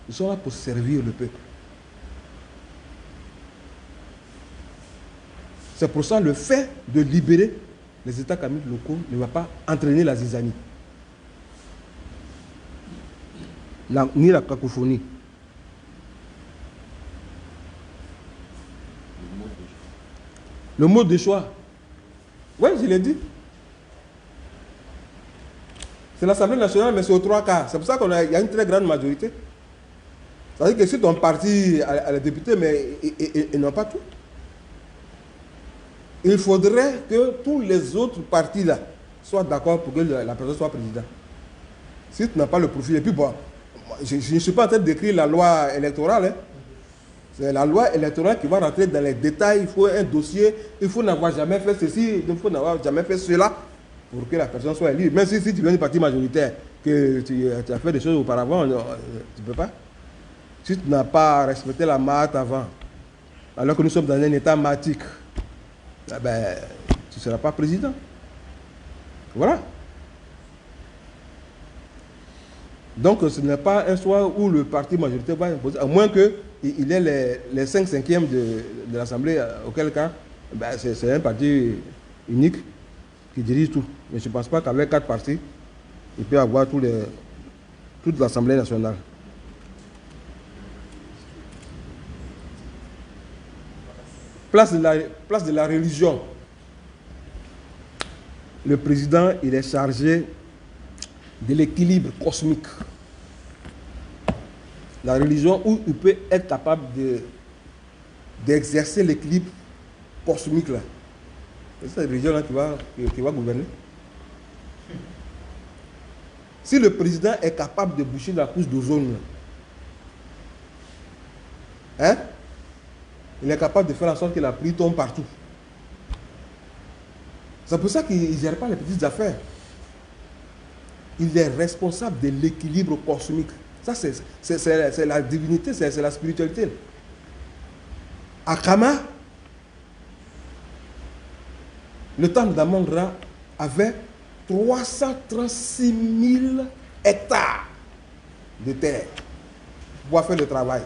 Speaker 3: ils sont là pour servir le peuple. C'est pour ça le fait de libérer les États kamites locaux ne va pas entraîner la zizanie. Ni la cacophonie. Le mode de choix. Oui, je l'ai dit. C'est l'Assemblée nationale, mais c'est aux 3 quarts. C'est pour ça qu'il y a une très grande majorité. C'est-à-dire que si ton parti a les députés, mais ils n'ont pas tout. Il faudrait que tous les autres partis là soient d'accord pour que la personne soit président. Si tu n'as pas le profil, et puis bon, je ne suis pas en train d'écrire la loi électorale. Hein. C'est la loi électorale qui va rentrer dans les détails. Il faut un dossier, il faut n'avoir jamais fait ceci, il faut n'avoir jamais fait cela pour que la personne soit élue. Même si tu viens du parti majoritaire, que tu as fait des choses auparavant, tu ne peux pas. Si tu n'as pas respecté la MAT avant, alors que nous sommes dans un état matique, eh ben, tu ne seras pas président. Voilà. Donc ce n'est pas un choix où le parti majoritaire va imposer, à moins qu'il ait les 5/5e de l'Assemblée, auquel cas, ben, c'est un parti unique qui dirige tout. Mais je ne pense pas qu'avec 4 partis, il peut avoir toute l'Assemblée nationale. Place de la religion. Le président, il est chargé de l'équilibre cosmique. La religion où il peut être capable d'exercer l'équilibre cosmique là. C'est cette religion-là qui va gouverner. Si le président est capable de boucher la couche d'ozone, hein? Il est capable de faire en sorte que la pluie tombe partout. C'est pour ça qu'il ne gère pas les petites affaires. Il est responsable de l'équilibre cosmique. Ça, c'est la divinité, c'est la spiritualité. Akama, le temple d'Amon-Ra avait 336 000 hectares de terre pour pouvoir faire le travail.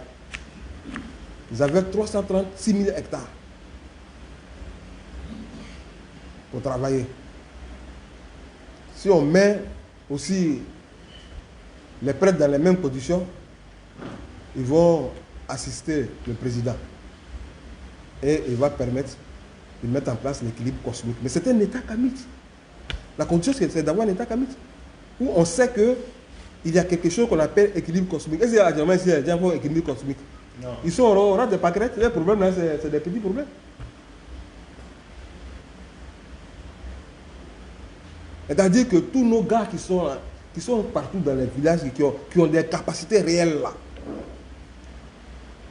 Speaker 3: Ils avaient 336 000 hectares pour travailler. Si on met aussi les prêtres dans les mêmes conditions, ils vont assister le président. Et il va permettre de mettre en place l'équilibre cosmique. Mais c'est un état kamite. La condition, c'est d'avoir un état kamite. Où on sait qu'il y a quelque chose qu'on appelle équilibre cosmique. Est-ce qu'il y a des gens ici, des gens qui ont équilibre cosmique? Non. Ils sont au ras de pâquerettes. Les problèmes là, c'est des petits problèmes. C'est-à-dire que tous nos gars qui sont partout dans les villages, qui ont des capacités réelles là,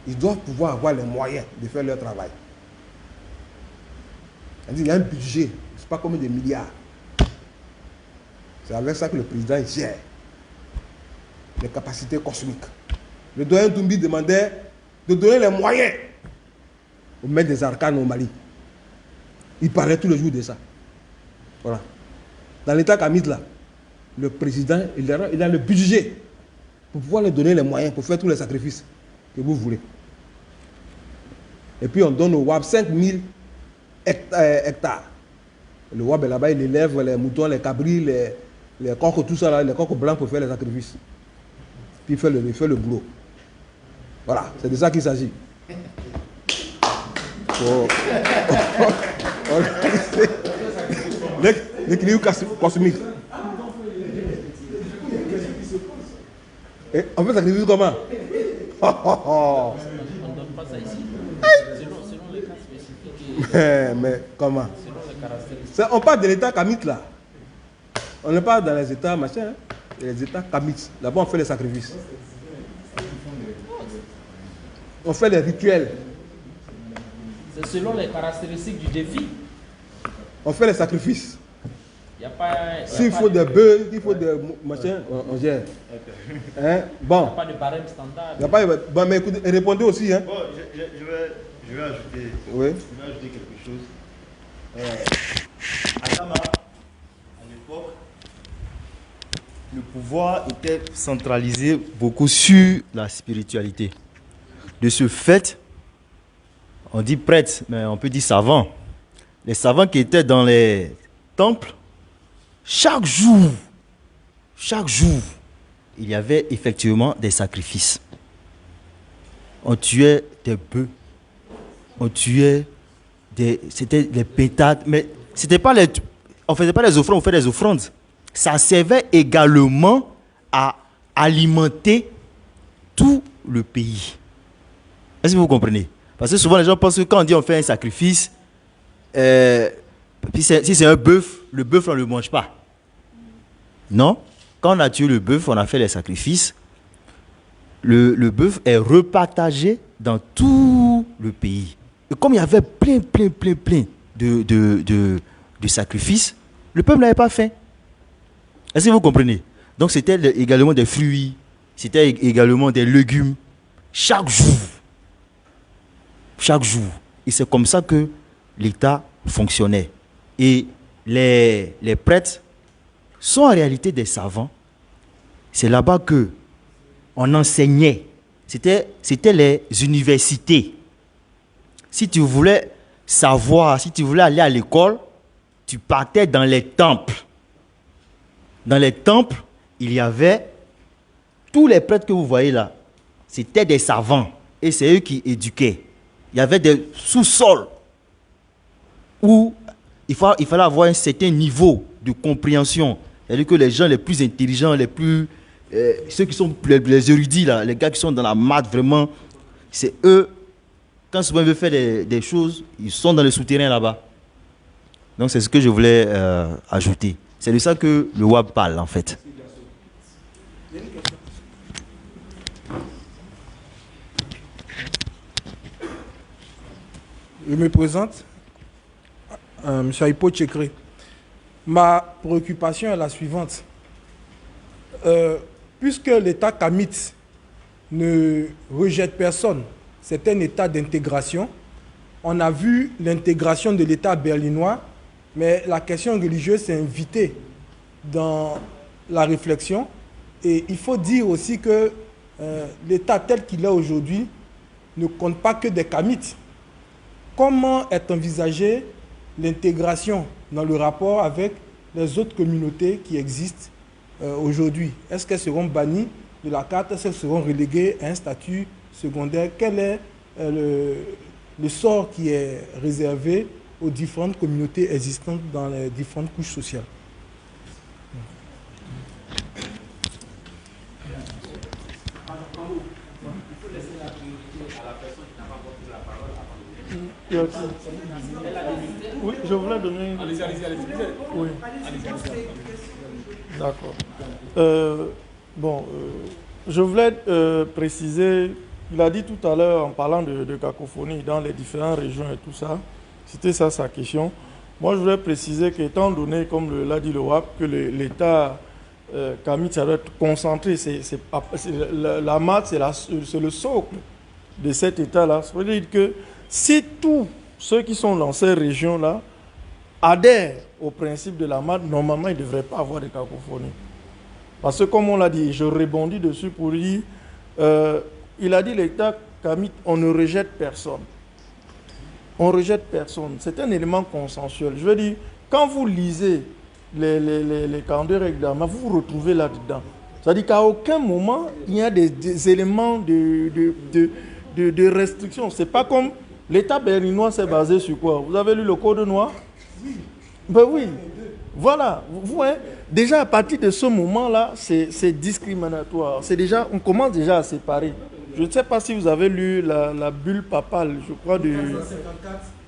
Speaker 3: ils doivent pouvoir avoir les moyens de faire leur travail. C'est-à-dire qu'il y a un budget, c'est pas combien de milliards. C'est avec ça que le président gère les capacités cosmiques. Le doyen Doumbia demandait de donner les moyens au maître des arcanes au Mali. Il parlait tous les jours de ça. Voilà. Dans l'état kamite là, le président, il a le budget pour pouvoir lui donner les moyens pour faire tous les sacrifices que vous voulez. Et puis on donne au WAB 5000 hectares. Le WAB là-bas, il élève les moutons, les cabris, les coqs, tout ça là, les coqs blancs pour faire les sacrifices. Puis il fait le boulot. Voilà, c'est de ça qu'il s'agit. l'équilibre cosmique. Et on fait sacrifice comment?
Speaker 2: On ne donne pas ça ici. Selon les cas spécifiques.
Speaker 3: Mais comment?
Speaker 2: Selon les caractéristiques.
Speaker 3: On parle de l'état kamite là. On n'est pas dans les états machin, hein? Les états kamites. Là-bas on fait les sacrifices. On fait les rituels.
Speaker 2: C'est selon les caractéristiques du défi.
Speaker 3: On fait les sacrifices.
Speaker 2: Il y a pas.
Speaker 3: S'il faut des bœufs, il faut des machins, on gère. Hein? Bon.
Speaker 2: Il n'y a pas de barème standard.
Speaker 3: Il n'y a pas, bon, mais écoutez, répondez aussi. Hein?
Speaker 8: Bon, je vais ajouter,
Speaker 3: oui.
Speaker 8: Je vais ajouter quelque chose. À Tama, à l'époque, le pouvoir était centralisé beaucoup sur la spiritualité. De ce fait, on dit prêtre, mais on peut dire savant. Les savants qui étaient dans les temples, chaque jour, il y avait effectivement des sacrifices. On tuait des bœufs, on tuait c'était des pétades, mais c'était pas on faisait pas les offrandes, on faisait des offrandes. Ça servait également à alimenter tout le pays. Est-ce que vous comprenez? Parce que souvent les gens pensent que quand on dit on fait un sacrifice, puis si c'est un bœuf, le bœuf on ne le mange pas. Non, quand on a tué le bœuf, on a fait les sacrifices, le bœuf est repartagé dans tout le pays. Et comme il y avait plein de sacrifices, le peuple n'avait pas faim. Est-ce que vous comprenez? Donc c'était également des fruits, c'était également des légumes, chaque jour. Et c'est comme ça que l'État fonctionnait. Et les prêtres sont en réalité des savants. C'est là-bas qu'on enseignait. C'était les universités. Si tu voulais savoir, si tu voulais aller à l'école, tu partais dans les temples. Dans les temples, il y avait tous les prêtres que vous voyez là. C'était des savants. Et c'est eux qui éduquaient. Il y avait des sous-sols où il fallait avoir un certain niveau de compréhension. C'est-à-dire que les gens les plus intelligents, ceux qui sont les érudits, là, les gars qui sont dans la maths, vraiment, c'est eux, quand souvent ils veulent faire des choses, ils sont dans le souterrain là-bas. Donc c'est ce que je voulais ajouter. C'est de ça que le WAB parle en fait.
Speaker 9: Je me présente, M. Aipo Tchekré. Ma préoccupation est la suivante. Puisque l'État kamite ne rejette personne, c'est un État d'intégration. On a vu l'intégration de l'État berlinois, mais la question religieuse s'est invitée dans la réflexion. Et il faut dire aussi que l'État tel qu'il est aujourd'hui ne compte pas que des kamites. Comment est envisagée l'intégration dans le rapport avec les autres communautés qui existent aujourd'hui? Est-ce qu'elles seront bannies de la carte? Est-ce qu'elles seront reléguées à un statut secondaire? Quel est le sort qui est réservé aux différentes communautés existantes dans les différentes couches sociales?
Speaker 4: Oui, je voulais donner...
Speaker 5: Allez-y.
Speaker 4: Oui. D'accord. Je voulais préciser, il a dit tout à l'heure en parlant de cacophonie dans les différentes régions et tout ça, c'était ça sa question. Moi, je voulais préciser qu'étant donné, comme l'a dit le WAP, que l'État kamite, ça doit être concentré, la maths, c'est le socle de cet État-là. Ça veut dire que si tous ceux qui sont dans ces régions-là adhèrent au principe de la maths, normalement, ils ne devraient pas avoir de cacophonie. Parce que, comme on l'a dit, je rebondis dessus pour dire, il a dit l'État kamite, on ne rejette personne. On ne rejette personne. C'est un élément consensuel. Je veux dire, quand vous lisez les 42 règles d'Ama, vous vous retrouvez là-dedans. C'est-à-dire qu'à aucun moment, il y a des éléments de restriction. Ce n'est pas comme l'État berlinois s'est basé sur quoi? Vous avez lu le Code noir? Ben oui. Voilà, vous voyez, déjà à partir de ce moment-là, c'est discriminatoire. C'est déjà, on commence déjà à séparer. Je ne sais pas si vous avez lu la bulle papale, je crois, de...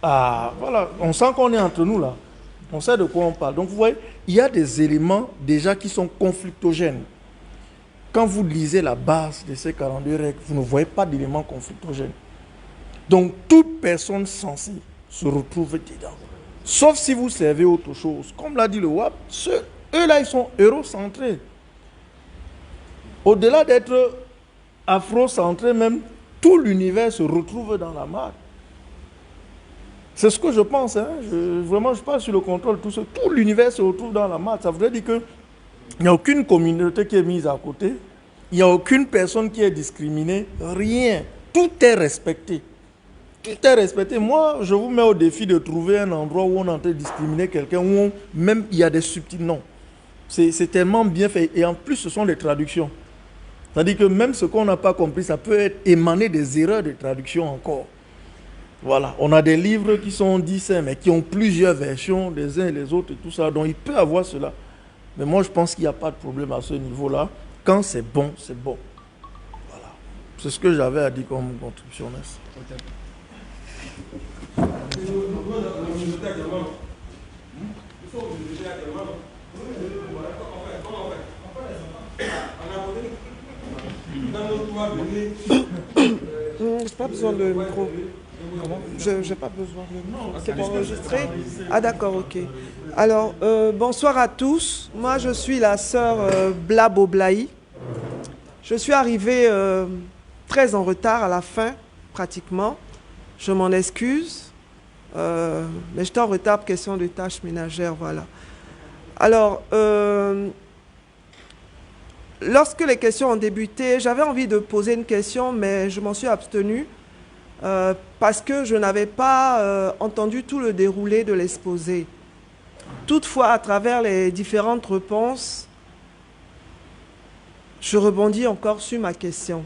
Speaker 4: Ah, voilà, on sent qu'on est entre nous là. On sait de quoi on parle. Donc vous voyez, il y a des éléments déjà qui sont conflictogènes. Quand vous lisez la base de ces 42 règles, vous ne voyez pas d'éléments conflictogènes. Donc toute personne censée se retrouve dedans. Sauf si vous servez autre chose. Comme l'a dit le WAP, eux-là, ils sont eurocentrés. Au-delà d'être afrocentrés même, tout l'univers se retrouve dans la marque. C'est ce que je pense. Hein. Vraiment, je parle sur le contrôle. Tout l'univers se retrouve dans la marque. Ça voudrait dire qu'il n'y a aucune communauté qui est mise à côté. Il n'y a aucune personne qui est discriminée. Rien. Tout est respecté. Tout est respecté. Moi, je vous mets au défi de trouver un endroit où on est en train de discriminer quelqu'un, où même il y a des subtils noms. C'est tellement bien fait. Et en plus, ce sont des traductions. C'est-à-dire que même ce qu'on n'a pas compris, ça peut être émaner des erreurs de traduction encore. Voilà. On a des livres qui sont 10, mais qui ont plusieurs versions des uns et les autres et tout ça. Donc, il peut avoir cela. Mais moi, je pense qu'il n'y a pas de problème à ce niveau-là. Quand c'est bon, c'est bon. Voilà. C'est ce que j'avais à dire comme contribution. Merci.
Speaker 10: J'ai pas besoin de micro. J'ai pas besoin de micro. C'est pour enregistrer. Ah d'accord, ok. Alors, bonsoir à tous. Moi, je suis la sœur Blabo Blahi. Je suis arrivée très en retard à la fin, pratiquement. Je m'en excuse. Mais j'étais en retard pour question de tâches ménagères, voilà. Alors, lorsque les questions ont débuté, j'avais envie de poser une question, mais je m'en suis abstenue parce que je n'avais pas entendu tout le déroulé de l'exposé. Toutefois, à travers les différentes réponses, je rebondis encore sur ma question.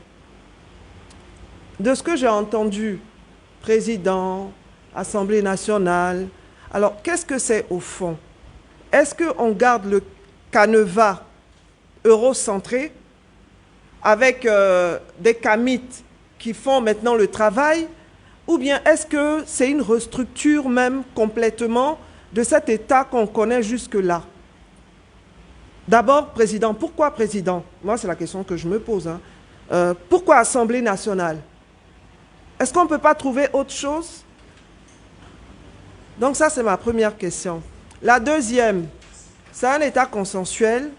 Speaker 10: De ce que j'ai entendu, président, Assemblée nationale, alors qu'est-ce que c'est au fond? Est-ce qu'on garde le canevas eurocentré avec des kamites qui font maintenant le travail, ou bien est-ce que c'est une restructure même complètement de cet État qu'on connaît jusque-là? D'abord, président, pourquoi président? Moi, c'est la question que je me pose. Hein. Pourquoi Assemblée nationale? Est-ce qu'on ne peut pas trouver autre chose? Donc ça, c'est ma première question. La deuxième, c'est un État consensuel,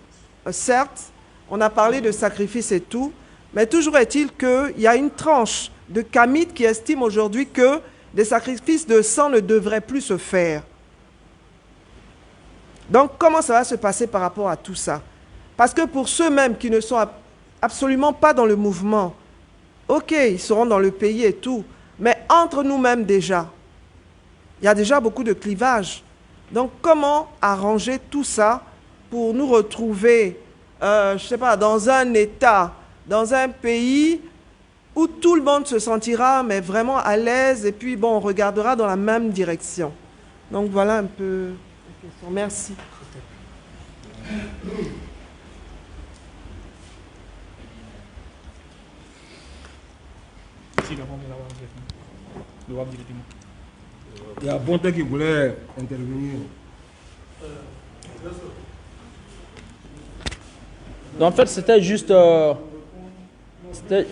Speaker 10: certes, on a parlé de sacrifice et tout, mais toujours est-il qu'il y a une tranche de kamites qui estime aujourd'hui que des sacrifices de sang ne devraient plus se faire. Donc, comment ça va se passer par rapport à tout ça? Parce que pour ceux-mêmes qui ne sont absolument pas dans le mouvement, ok, ils seront dans le pays et tout, mais entre nous-mêmes déjà, il y a déjà beaucoup de clivages. Donc, comment arranger tout ça pour nous retrouver, je ne sais pas, dans un État, dans un pays où tout le monde se sentira mais vraiment à l'aise et puis, bon, on regardera dans la même direction. Donc, voilà un peu la question. Merci.
Speaker 3: Il y a Bonte qui voulait intervenir.
Speaker 2: En fait, c'était juste... c'était...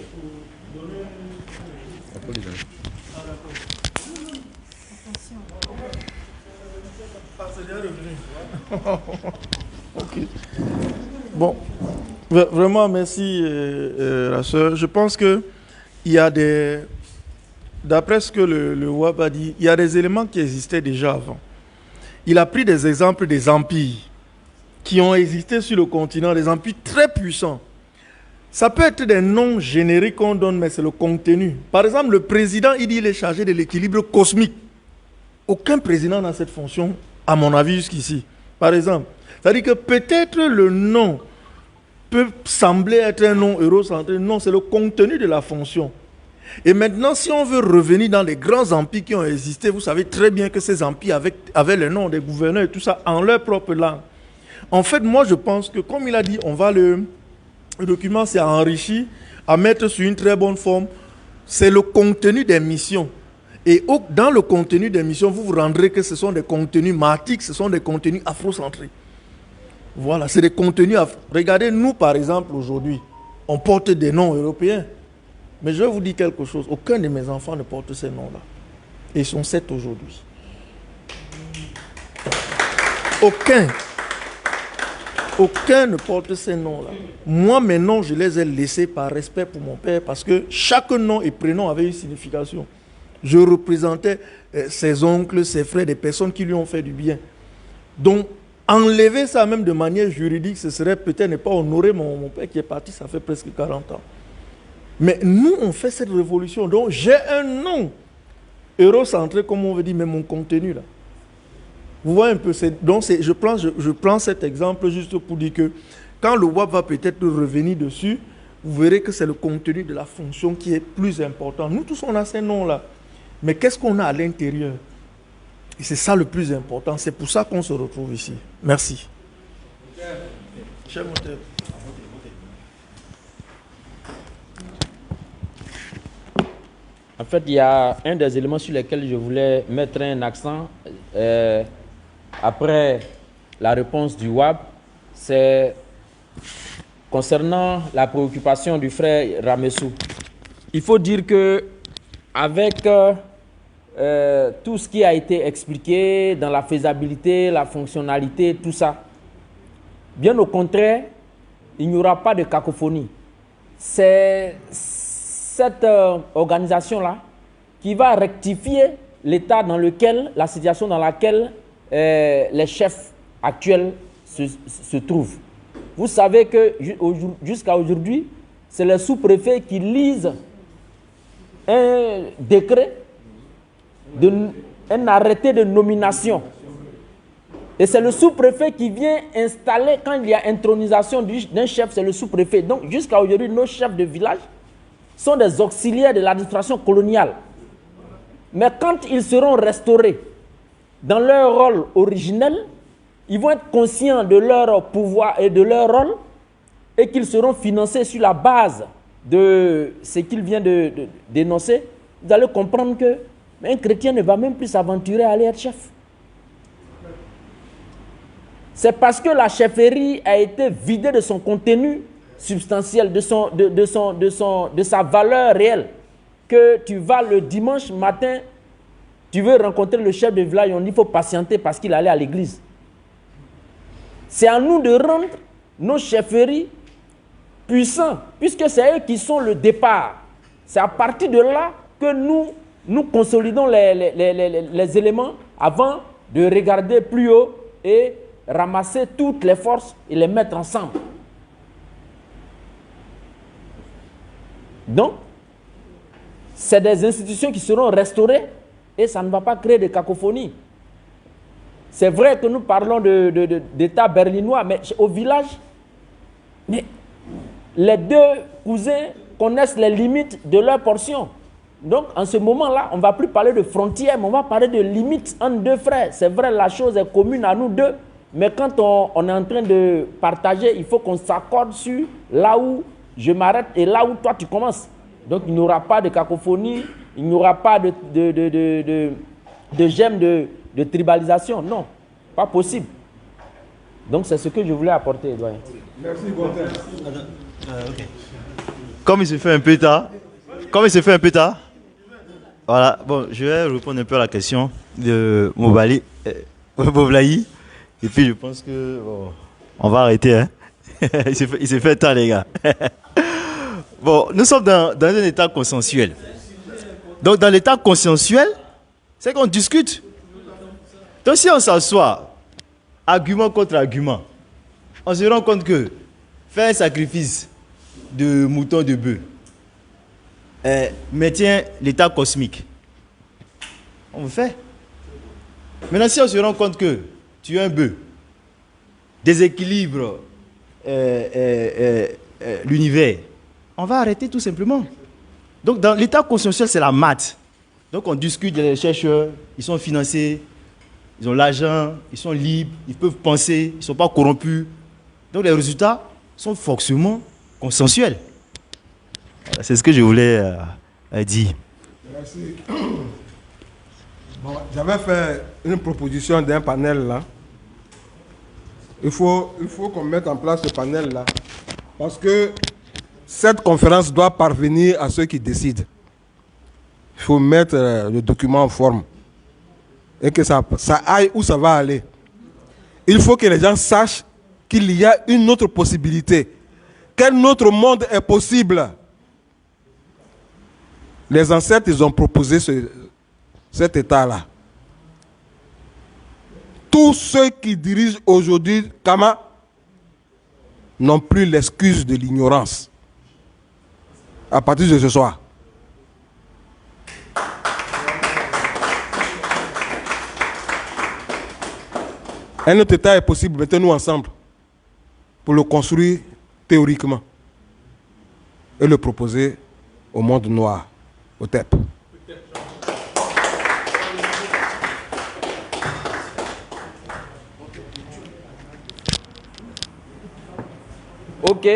Speaker 4: Okay. Bon, vraiment merci la sœur. Je pense que il y a des, d'après ce que le WAP a dit, il y a des éléments qui existaient déjà avant. Il a pris des exemples des empires qui ont existé sur le continent, des empires très puissants. Ça peut être des noms génériques qu'on donne, mais c'est le contenu. Par exemple, le président, il dit qu'il est chargé de l'équilibre cosmique. Aucun président n'a cette fonction, à mon avis, jusqu'ici. Par exemple, c'est-à-dire que peut-être le nom peut sembler être un nom eurocentré. Non, c'est le contenu de la fonction. Et maintenant, si on veut revenir dans les grands empires qui ont existé, vous savez très bien que ces empires avaient le nom des gouverneurs et tout ça en leur propre langue. En fait, moi, je pense que, comme il a dit, le document s'est enrichi à mettre sur une très bonne forme. C'est le contenu des missions. Et dans le contenu des missions, vous vous rendrez que ce sont des contenus martiques, ce sont des contenus afrocentrés. Voilà, c'est des contenus Regardez, nous, par exemple, aujourd'hui, on porte des noms européens. Mais je vais vous dire quelque chose. Aucun de mes enfants ne porte ces noms-là. Et ils sont 7 aujourd'hui. Aucun ne porte ces noms-là. Moi, mes noms, je les ai laissés par respect pour mon père parce que chaque nom et prénom avait une signification. Je représentais ses oncles, ses frères, des personnes qui lui ont fait du bien. Donc, enlever ça même de manière juridique, ce serait peut-être ne pas honorer mon père qui est parti, ça fait presque 40 ans. Mais nous, on fait cette révolution. Donc, j'ai un nom eurocentré, comme on veut dire, mais mon contenu là. Vous voyez un peu, je prends cet exemple juste pour dire que quand le WAP va peut-être revenir dessus, vous verrez que c'est le contenu de la fonction qui est plus important. Nous tous, on a ces noms-là. Mais qu'est-ce qu'on a à l'intérieur? Et c'est ça le plus important. C'est pour ça qu'on se retrouve ici. Merci. Cher Monteur.
Speaker 2: En fait, il y a un des éléments sur lesquels je voulais mettre un accent après la réponse du WAB, c'est concernant la préoccupation du frère Ramessou. Il faut dire que avec tout ce qui a été expliqué dans la faisabilité, la fonctionnalité, tout ça, bien au contraire, il n'y aura pas de cacophonie. C'est cette organisation-là qui va rectifier l'état dans lequel, la situation dans laquelle les chefs actuels se trouvent. Vous savez que jusqu'à aujourd'hui, c'est les sous-préfets qui lisent un décret, un arrêté de nomination. Et c'est le sous-préfet qui vient installer, quand il y a intronisation d'un chef, c'est le sous-préfet. Donc jusqu'à aujourd'hui, nos chefs de village sont des auxiliaires de l'administration coloniale. Mais quand ils seront restaurés dans leur rôle originel, ils vont être conscients de leur pouvoir et de leur rôle et qu'ils seront financés sur la base de ce qu'il vient de dénoncer. Vous allez comprendre qu'un chrétien ne va même plus s'aventurer à aller être chef. C'est parce que la chefferie a été vidée de son contenu substantiel, de sa valeur réelle, que tu vas le dimanche matin, tu veux rencontrer le chef de village, on dit qu'il faut patienter parce qu'il allait à l'église. C'est à nous de rendre nos chefferies puissants, puisque c'est eux qui sont le départ. C'est à partir de là que nous consolidons les éléments avant de regarder plus haut et ramasser toutes les forces et les mettre ensemble. Donc, c'est des institutions qui seront restaurées et ça ne va pas créer de cacophonie. C'est vrai que nous parlons d'État berlinois, mais au village, mais les deux cousins connaissent les limites de leur portion. Donc, en ce moment-là, on ne va plus parler de frontières, mais on va parler de limites entre deux frères. C'est vrai, la chose est commune à nous deux, mais quand on est en train de partager, il faut qu'on s'accorde sur là où je m'arrête et là où toi tu commences. Donc, il n'y aura pas de cacophonie, il n'y aura pas de gemme de tribalisation. Non, pas possible. Donc, c'est ce que je voulais apporter, doyen.
Speaker 3: Merci, Gontin.
Speaker 8: Comme il se fait un peu tard, voilà, bon, je vais répondre un peu à la question de Moblaï. Et puis, je pense que bon, on va arrêter. Hein. il s'est fait tard, les gars. Bon, nous sommes dans un état consensuel. Donc, dans l'état consensuel, c'est qu'on discute. Donc, si on s'assoit, argument contre argument, on se rend compte que faire un sacrifice de mouton, de bœuf, maintient l'état cosmique. On le fait. Maintenant, si on se rend compte que tu es un bœuf, déséquilibre l'univers, on va arrêter tout simplement. Donc, dans l'État constitutionnel, c'est la maths. Donc, on discute, les chercheurs, ils sont financés, ils ont l'argent, ils sont libres, ils peuvent penser, ils ne sont pas corrompus. Donc, les résultats sont forcément consensuels. Voilà, c'est ce que je voulais dire.
Speaker 3: Merci. Bon, j'avais fait une proposition d'un panel là. Il faut qu'on mette en place ce panel là. Parce que cette conférence doit parvenir à ceux qui décident. Il faut mettre le document en forme. Et que ça aille où ça va aller. Il faut que les gens sachent qu'il y a une autre possibilité. Quel autre monde est possible? Les ancêtres, ils ont proposé cet état-là. Tous ceux qui dirigent aujourd'hui Kama n'ont plus l'excuse de l'ignorance. À partir de ce soir. Un autre état est possible, mettez-nous ensemble pour le construire théoriquement et le proposer au monde noir, au TEP.
Speaker 2: Ok.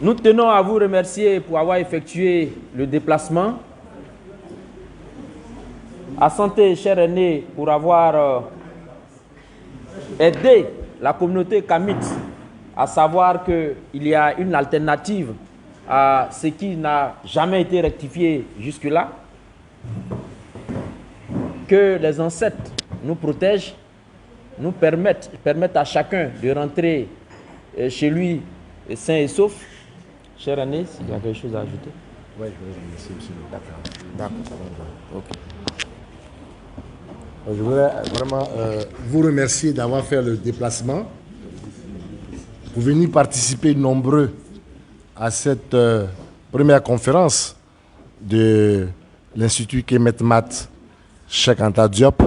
Speaker 2: Nous tenons à vous remercier pour avoir effectué le déplacement. À santé, cher aîné, pour avoir aidé la communauté kamite à savoir qu'il y a une alternative à ce qui n'a jamais été rectifié jusque-là. Que les ancêtres nous protègent, nous permettent à chacun de rentrer chez lui sain et sauf. Cher aîné, s'il y a quelque chose à ajouter.
Speaker 1: Oui, merci, monsieur. D'accord, ça va. Ok. Je voudrais vraiment vous remercier d'avoir fait le déplacement pour venir participer nombreux à cette première conférence de l'Institut Kemet Mat Cheikh Anta Diop.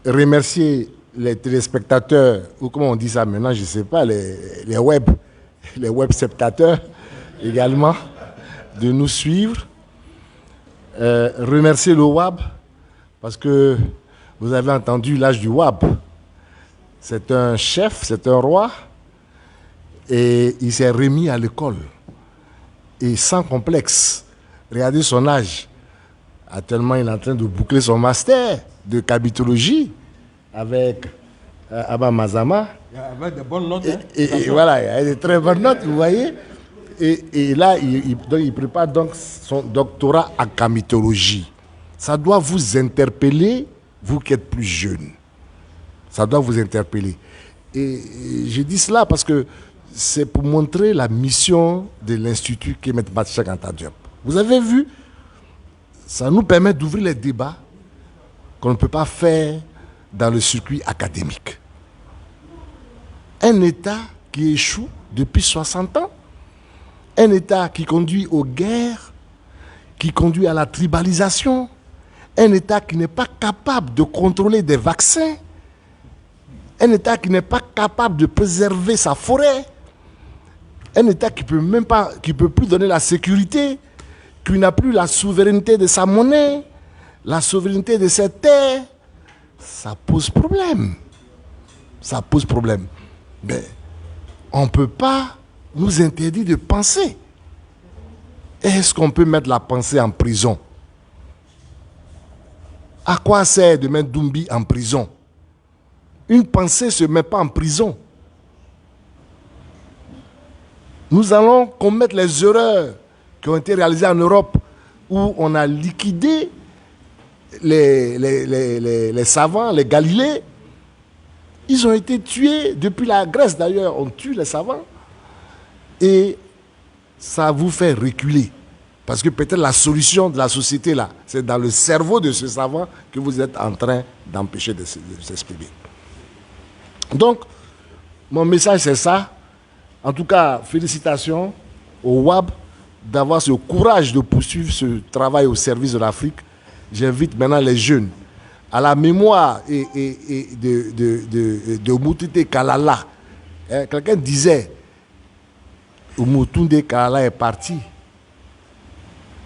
Speaker 1: Remercier les téléspectateurs, ou comment on dit ça maintenant, je ne sais pas, les web spectateurs également, de nous suivre. Remercier le WAB, parce que vous avez entendu l'âge du WAB. C'est un chef, c'est un roi, et il s'est remis à l'école. Et sans complexe, regardez son âge. Actuellement, il est en train de boucler son master de kabitologie avec Abba Mazama.
Speaker 3: Avec de bonnes notes.
Speaker 1: Et voilà, il a des très bonnes notes, vous voyez. Et là, il prépare donc son doctorat en kabitologie. Ça doit vous interpeller, vous qui êtes plus jeune. Ça doit vous interpeller. Et je dis cela parce que c'est pour montrer la mission de l'Institut Kemet Mat Cheikh Anta Diop. Vous avez vu, ça nous permet d'ouvrir les débats qu'on ne peut pas faire dans le circuit académique. Un État qui échoue depuis 60 ans, un État qui conduit aux guerres, qui conduit à la tribalisation, un État qui n'est pas capable de contrôler des vaccins, un État qui n'est pas capable de préserver sa forêt, un État qui peut plus donner la sécurité, qui n'a plus la souveraineté de sa monnaie, la souveraineté de ses terres, ça pose problème. Ça pose problème. Mais on ne peut pas nous interdire de penser. Est-ce qu'on peut mettre la pensée en prison? À quoi sert de mettre Doumbia en prison? Une pensée ne se met pas en prison. Nous allons commettre les erreurs qui ont été réalisées en Europe, où on a liquidé les savants, les Galilées. Ils ont été tués, depuis la Grèce d'ailleurs, on tue les savants. Et ça vous fait reculer. Parce que peut-être la solution de la société, là, c'est dans le cerveau de ce savant que vous êtes en train d'empêcher de s'exprimer. Donc, mon message, c'est ça. En tout cas, félicitations au WAB d'avoir ce courage de poursuivre ce travail au service de l'Afrique. J'invite maintenant les jeunes à la mémoire de Moutete Kalala. Quelqu'un disait, Umutunde Kalala est parti.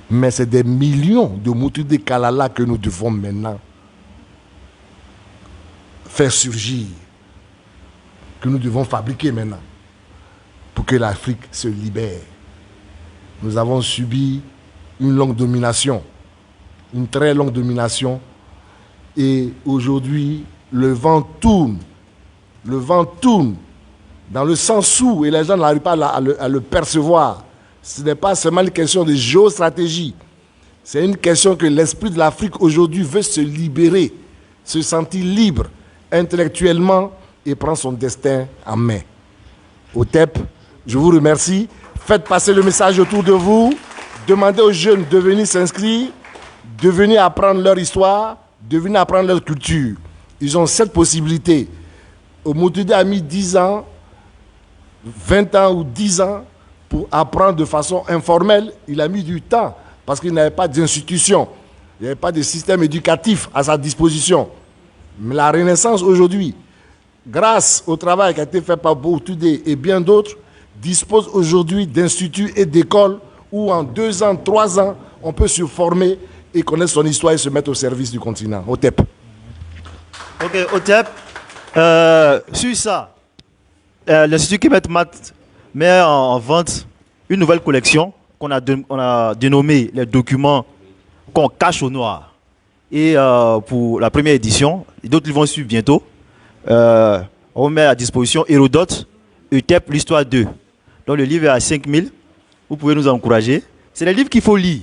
Speaker 1: Mais c'est des millions de Umutunde Kalala que nous devons maintenant faire surgir, que nous devons fabriquer maintenant, pour que l'Afrique se libère. Nous avons subi une longue domination, une très longue domination, et aujourd'hui, le vent tourne dans le sens où, et les gens n'arrivent pas à le percevoir. Ce n'est pas seulement une question de géostratégie, c'est une question que l'esprit de l'Afrique aujourd'hui veut se libérer, se sentir libre intellectuellement et prendre son destin en main. OTEP, je vous remercie. Faites passer le message autour de vous. Demandez aux jeunes de venir s'inscrire, de venir apprendre leur histoire, de venir apprendre leur culture. Ils ont cette possibilité. Umutunde a mis 10 ans, 20 ans ou 10 ans pour apprendre de façon informelle. Il a mis du temps parce qu'il n'avait pas d'institution. Il n'y avait pas de système éducatif à sa disposition. Mais la Renaissance aujourd'hui, grâce au travail qui a été fait par Umutunde et bien d'autres, dispose aujourd'hui d'instituts et d'écoles où en 2 ans, 3 ans, on peut se former et connaître son histoire et se mettre au service du continent. OTEP.
Speaker 8: Ok, OTEP. Sur ça, l'Institut Kemet Mat met en vente une nouvelle collection qu'on a dénommée les documents qu'on cache au noir. Et pour la première édition, d'autres vont suivre bientôt. On met à disposition Hérodote, ETEP, l'histoire 2. Donc le livre est à 5 000. Vous pouvez nous encourager. C'est les livres qu'il faut lire.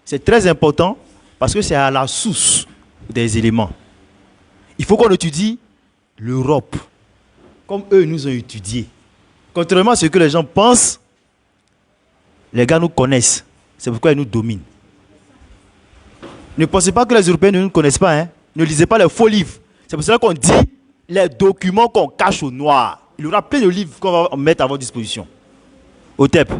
Speaker 8: C'est très important parce que c'est à la source des éléments. Il faut qu'on étudie l'Europe comme eux nous ont étudié. Contrairement à ce que les gens pensent, les gars nous connaissent. C'est pourquoi ils nous dominent. Ne pensez pas que les Européens ne nous connaissent pas. Hein? Ne lisez pas les faux livres. C'est pour cela qu'on dit les documents qu'on cache au noir. Il y aura plein de livres qu'on va mettre à votre disposition. OTEP.